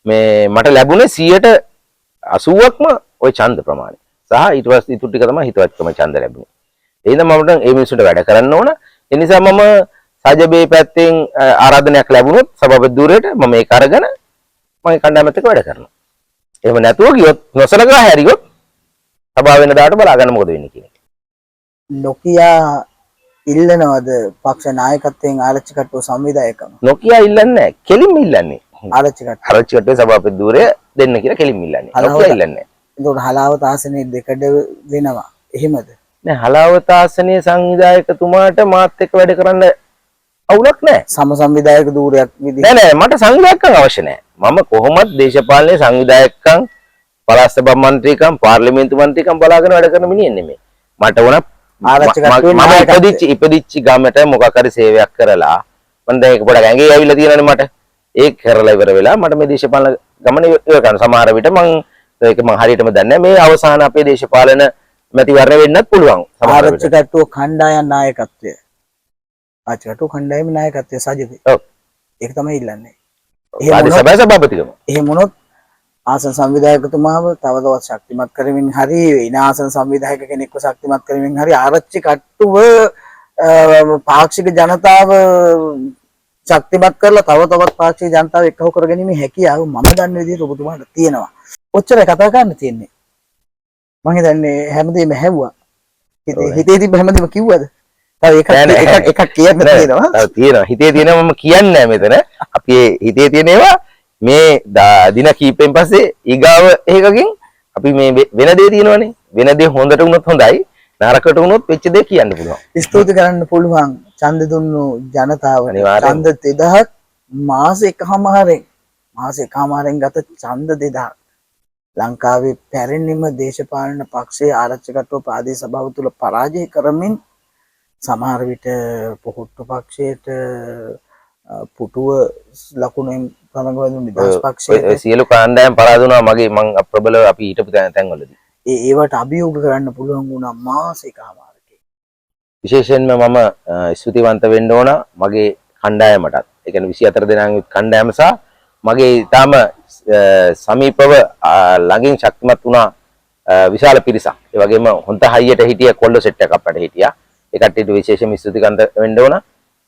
මේ මට ලැබුණේ 80%ක්ම ওই ඡන්ද ප්‍රමාණය. සහ ඊට පස්සේ ඊටු ටික තමයි හිතවත්කම ඡන්ද ලැබුණේ. එහෙනම් මම දැන් මේ මිනිස්සුන්ට වැඩ කරන්න ඕන. ඒ නිසා මම සජිබේ පැත්තෙන් ආරාධනයක් ලැබුණොත් සභාපති ධූරයට මම ඒක අරගෙන මගේ කණ්ඩායමත් එක්ක වැඩ කරනවා. එහෙම නැතුව ගියොත් නොසලකා හැරියොත් සභාව වෙන දාට බලා ගන්න මොකද වෙන්නේ කියන එක. නොකියා ඉල්ලනවද පක්ෂ නායකත්වයෙන් ආරච්චි කට්ටුව සංවිධායකම? නොකියා ඉල්ලන්නේ නැහැ. කෙලින්ම ඉල්ලන්නේ. ආරච්චි කට්ටුව. ආරච්චි කට්ටුවේ සභාපති ධූරය දෙන්න කියලා කෙලින්ම ඉල්ලන්නේ. නොකියා ඉල්ලන්නේ නැහැ. ඒකට හලාවත ආසනේ දෙකඩ වෙනවා. එහෙමද? නෑ හලාවත ආසනයේ සංවිධායකතුමාට මාත් එක්ක වැඩ කරන්න අවුලක් නැහැ. සම සංවිධායක ධූරයක් විදිහට. නෑ මට සංවිධායකකම් අවශ්‍ය නැහැ. මම කොහොමද දේශපාලනයේ සංවිධායකකම් පළාත් සභා මන්ත්‍රීකම් පාර්ලිමේන්තු මන්ත්‍රීකම් බලාගෙන වැඩ කරන මිනිහෙක් නෙමෙයි. මට ඕන ආරච්චි කට්ටුවේ ඉපදිච්ච ගමට මොකක් හරි සේවයක් කරලා මම දැන් ඒක පොඩක් ඇඟේ ඇවිල්ලා තියෙනනේ මට. ඒක කරලා ඉවර වෙලා මට මේ දේශපාලන ගමන ඉවර කරන්න සමහර විට ඒක මම හරියටම දන්නේ නැහැ. මේ අවසාන අපේ දේශපාලන මැතිවරණ වෙන්නත් පුළුවන්. ආරච්චි කට්ටුව කණ්ඩායම් නායකත්වය. ආරච්චි කට්ටුව කණ්ඩායම් නායකත්වය සජිතේ. ඔව්. ඒක තමයි ඉල්ලන්නේ. සභාවේ සභාපතිකම. එහෙම වුණොත් ආසන සංවිධායකතුමාව තව තවත් ශක්තිමත් කරමින් හරි ඉන ආසන සංවිධායක කෙනෙක්ව ශක්තිමත් කරමින් හරි ආරච්චි කට්ටුව පාක්ෂික ජනතාව ශක්තිමත් කරලා තව තවත් පාක්ෂික ජනතාව එක්කව කරගැනීමේ හැකියාව මම දන්න විදිහට ඔබතුමාට තියෙනවා. ඔච්චරයි කතා කරන්න තියෙන්නේ. මම හිතන්නේ හැමදේම හැවුවා. හිතේ තිබ්බ හැමදේම කිව්වද? තව එකක් කියන්න තියෙනවා. තව තියෙනවා. හිතේ තියෙනවා මම කියන්නේ නැහැ මෙතන. අපි හිතේ තියෙන ඒවා මේ දින කීපෙන් පස්සේ ඊගාව එකකින් අපි මේ වෙන දේ තියෙනවනේ. වෙන දේ හොඳට වුණොත් හොඳයි. නරකට වුණොත් වෙච්ච දේ කියන්න පුළුවන්. ස්තුති කරන්න පුළුවන්. ඡන්ද දුන්නු ජනතාවට ඡන්ද 2000ක් මාස එකමාරෙන් ගත ඡන්ද 2000ක් ලංකාවේ පැරණිම දේශපාලන පක්ෂයේ ආරච්චි කට්ටුව ප්‍රාදේශ සභාව තුල පරාජය කරමින් සමහර විට පොහොට්ටු පක්ෂයට පුටුව ලකුණෙන් සමගවදුන් නිදහස් පක්ෂයේ සියලු කාණ්ඩායම් පරාද වුණා මගේ මං අප්‍රබල අපි හිටපු තැන්වලදී. ඒවට අභියෝග කරන්න පුළුවන් වුණා මාස එකමාරකේ. විශේෂයෙන්ම මම ස්තුතිවන්ත වෙන්න ඕන මගේ කණ්ඩායමටත්. ඒ කියන්නේ 24 දෙනාගේ කණ්ඩායම සහ මගේ ඊටාම සමීපව ළඟින් ශක්තිමත් වුණා විශාල පිරිසක්. ඒ වගේම හොඳ හයියට හිටිය කොල්ල සෙට් එකක් අපිට හිටියා. ඒ කට්ටියට විශේෂයෙන්ම ස්තුතිවන්ත වෙන්න ඕන.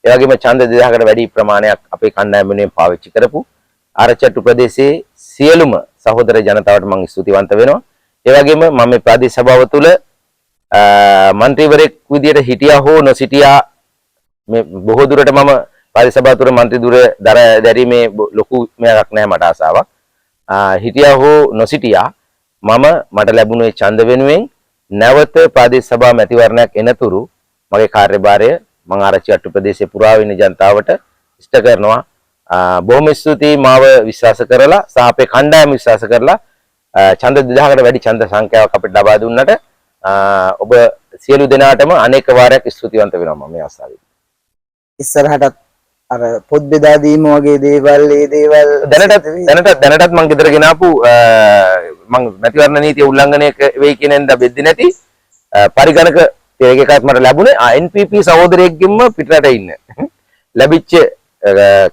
ඒ වගේම ඡන්ද 2000කට වැඩි ප්‍රමාණයක් අපේ කණ්ඩායම වෙනුවෙන් පාවිච්චි කරපු ආරච්චිත්තු ප්‍රදේශයේ සියලුම සහෝදර ජනතාවට මම ස්තුතිවන්ත වෙනවා. ඒ වගේම මම මේ ප්‍රාදේශ සභාව තුළ මන්ත්‍රීවරයෙක් විදියට හිටියා හෝ නොසිටියා මේ බොහෝ දුරට මම ප්‍රාදේශ සභාව තුළ මන්ත්‍රී දුර දැරීමේ ලොකු මෙයක් නැහැ මට ආසාවක්. හිටියා හෝ නොසිටියා මට ලැබුණේ ඡන්ද වෙනුවෙන් නැවත ප්‍රාදේශ සභා මැතිවරණයක් එනතුරු මගේ කාර්යභාරය මම ආරච්චිත්තු ප්‍රදේශයේ පුරා වෙන ජනතාවට ඉෂ්ට කරනවා. බොහොම ස්තුතියි මාව විශ්වාස කරලා සහ අපේ කණ්ඩායම විශ්වාස කරලා ඡන්ද 2000කට වැඩි ඡන්ද සංඛ්‍යාවක් අපිට ලබා දුන්නට ඔබ සියලු දෙනාටම අනේක වාරයක් ස්තුතිවන්ත වෙනවා මම මේ අවස්ථාවේ. ඉස්සරහටත් අර පොත් බෙදා දීම වගේ දේවල් දැනටත් මම ගෙදර ගෙනාපු මම මැතිවරණ නීතිය උල්ලංඝනය වෙයි කියන එන්ද බෙද්දි නැති පරිගණක එකක් මට ලැබුණේ NPP සහෝදරයෙක්ගෙන්ම පිටරට ඉන්න ලැබිච්ච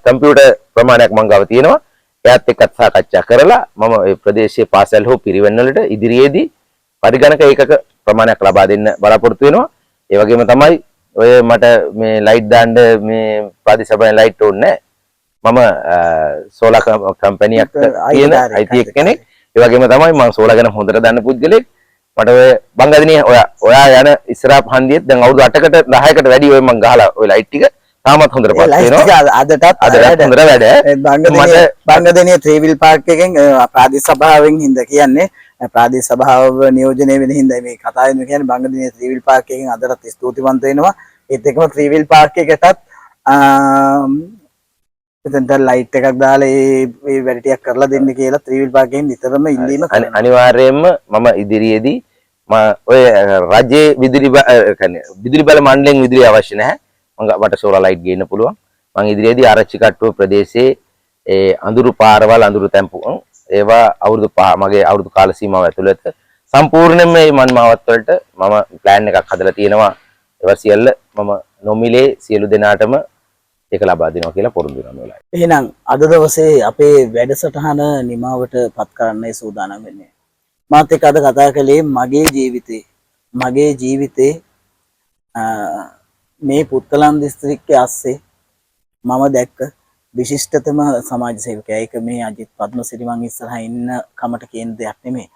කම්පියුටර් ප්‍රමාණයක් මම ගාව තියෙනවා. එයාත් එක්කත් සාකච්ඡා කරලා මම මේ ප්‍රදේශයේ පාසල් හෝ පිරිවෙන් වලට ඉදිරියේදී පරිගණක ඒකක ප්‍රමාණයක් ලබා දෙන්න බලාපොරොත්තු වෙනවා. ඒ වගේම තමයි ඔය මට මේ ලයිට් දාන්න මේ ප්‍රාදේශ සභාවේ ලයිට් ඕනේ නැහැ. මම සෝලා කම්පැනියක් තියෙන IT කෙනෙක්. ඒ වගේම තමයි මම සෝලා ගැන හොඳට දන්න පුද්ගලෙක්. මට ඔය බංගදිනේ ඔයා යන ඉස්සරහ හන්දියෙත් දැන් අවුරුදු 8කට 10කට වැඩි ඔය මම ගහලා ඔය ලයිට් ටික තාමත් හොඳට පස් වෙනවා. අදටත් හොඳට වැඩ. බංගදිනේ ත්‍රිවිල් පාර්ක් එකෙන් ප්‍රාදේශ සභාවෙන් හින්ද කියන්නේ ප්‍රාදේශ සභාව නියෝජනය වෙන හින්දා මේ කතා වෙන කියන්නේ බංගදිනේ ත්‍රිවිල් පාර්ක් එකෙන් අදටත් ස්තුතිවන්ත වෙනවා. ඒත් එක්කම ත්‍රිවිල් පාර්ක් එකටත් එතනට ලයිට් එකක් දාලා ඒ වැඩ ටිකක් කරලා දෙන්න කියලා ත්‍රිවිල් පාර්ක් එකෙන් නිතරම ඉල්ලීම කරනවා. අනිවාර්යයෙන්ම මම ඉදිරියේදී ඔය රජයේ විදුලි බල මණ්ඩලයෙන් විදුලිය අවශ්‍ය නැහැ. මට සෝලාර් ලයිට් ගේන්න පුළුවන්. මම ඉදිරියේදී ආරච්චිකට්ටුව ප්‍රදේශයේ ඒ අඳුරු පාරවල් අඳුරු තැම්පු ඒවා අවුරුදු 5 මගේ අවුරුදු කාල සීමාව ඇතුළත සම්පූර්ණයෙන්ම මේ මන්මාවත් වලට මම ප්ලෑන් එකක් හදලා තියෙනවා. ඒවා සියල්ල මම නොමිලේ සියලු දෙනාටම ඒක ලබා දෙනවා කියලා පොරොන්දු වෙනවා මේ වෙලාවේ. එහෙනම් අද දවසේ අපේ වැඩසටහන නිමාවට පත් කරන්නයි සූදානම් වෙන්නේ. මාත් එක්ක අද කතා කළේ මගේ ජීවිතේ මේ පුත්තලම් දිස්ත්‍රික්කයේ ASCII මම දැක්ක විශිෂ්ටතම සමාජ සේවකයා. ඒක මේ අජිත් පද්මසිරි මං ඉස්සරහා ඉන්න කමට කියන දෙයක් නෙමෙයි.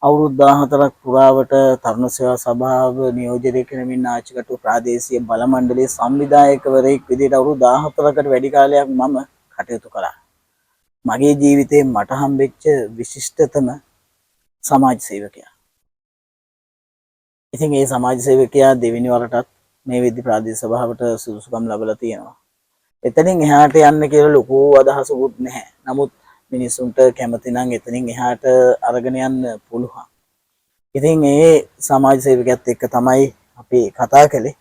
අවුරුදු 14ක් පුරාවට තරුණ සේවා සභාව නියෝජනය කරමින් ආරච්චිකට්ටුව ප්‍රාදේශීය බල මණ්ඩලයේ සංවිධායකවරයෙක් විදිහට අවුරුදු 14කට වැඩි කාලයක් මම කටයුතු කළා. මගේ ජීවිතේ මට හම්බෙච්ච විශිෂ්ටතම සමාජ සේවකයා. ඉතින් ඒ සමාජ සේවකයා දෙවෙනි වරටත් මේ වෙද්දි ප්‍රාදේශීය සභාවට සුදුසුකම් ලැබලා තියෙනවා. එතනින් එහාට යන්න කියලා ලොකු අදහසකුත් නැහැ. නමුත් මිනිස්සුන්ට කැමති නම් එතනින් එහාට අරගෙන යන්න පුළුවන්. ඉතින් ඒ සමාජ සේවකයාත් එක්ක තමයි අපි කතා කළේ.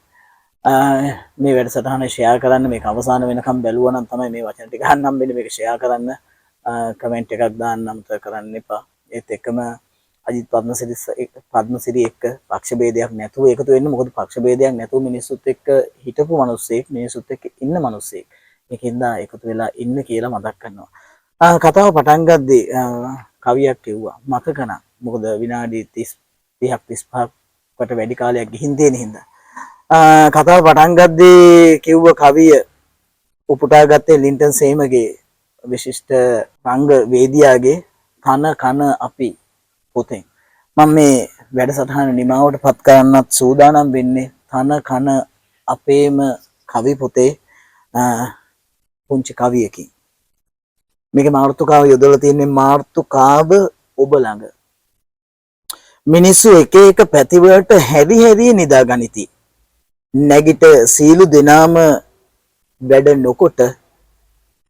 මේ වැඩසටහන ෂෙයා කරන්න, මේක අවසාන වෙනකම් බැලුවා නම් තමයි මේ වචන ටික අහන්න හම්බෙන්නේ. මේක ෂෙයා කරන්න, කමෙන්ට් එකක් දාන්න අමතක කරන්න එපා. ඒත් එක්කම අජිත් පද්මසිරි එක්ක පක්ෂ ભેදයක් නැතුව එකතු වෙන්න. මොකද පක්ෂ ભેදයක් නැතුව මිනිස්සුත් එක්ක හිටපු මිනිස්සෙක්, මිනිස්සුත් එක්ක ඉන්න මිනිස්සෙක්. ඒකෙන්ද එකතු වෙලා ඉන්න කියලා මතක් කරනවා. කතාව පටන් ගද්දී කවියක් කිව්වා මතක නම්. මොකද විනාඩි 30ක් 35කට වැඩි කාලයක් ගිහින් තියෙන හින්දා. කතාව පටන් ගද්දී කිව්ව කවිය උපුටා ගත්තේ ලින්ටන් සේමගේ විශිෂ්ට රංග වේදියාගේ කන අපි පොතෙන්. මම මේ වැඩසටහන නිමාවට පත් කරන්නත් සූදානම් වෙන්නේ කන අපේම කවි පොතේ පුංචි කවියකින්. මේකේ මාතෘකාව යොදලා තියෙන්නේ මාතෘකාව ඔබ ළඟ. මිනිස්සු එක එක පැතිවලට හැරි නිදා ගනිති. නැගිට සීලු දෙනාම වැඩ නොකොට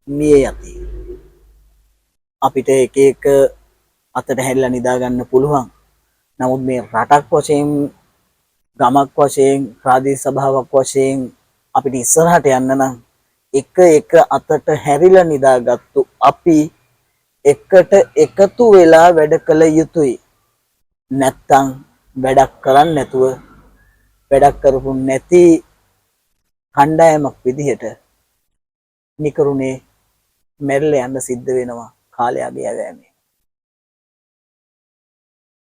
මිය යති. අපිට එක එක අතට හැරිලා නිදා ගන්න පුළුවන්. නමුත් මේ රටක් වශයෙන්, ගමක් වශයෙන්, ප්‍රාදේශීය සභාවක් වශයෙන් අපිට ඉස්සරහට යන්න නම් එක අතට හැරිලා නිදාගත්තු අපි එකට එකතු වෙලා වැඩ කළ යුතුයි. නැත්තම් වැඩක් කරන්නේ නැතුව, වැඩක් කරපු නැති කණ්ඩායමක් විදිහට නිකරුණේ මැරිලා යන්න සිද්ධ වෙනවා කාලය අගය යෑමේ.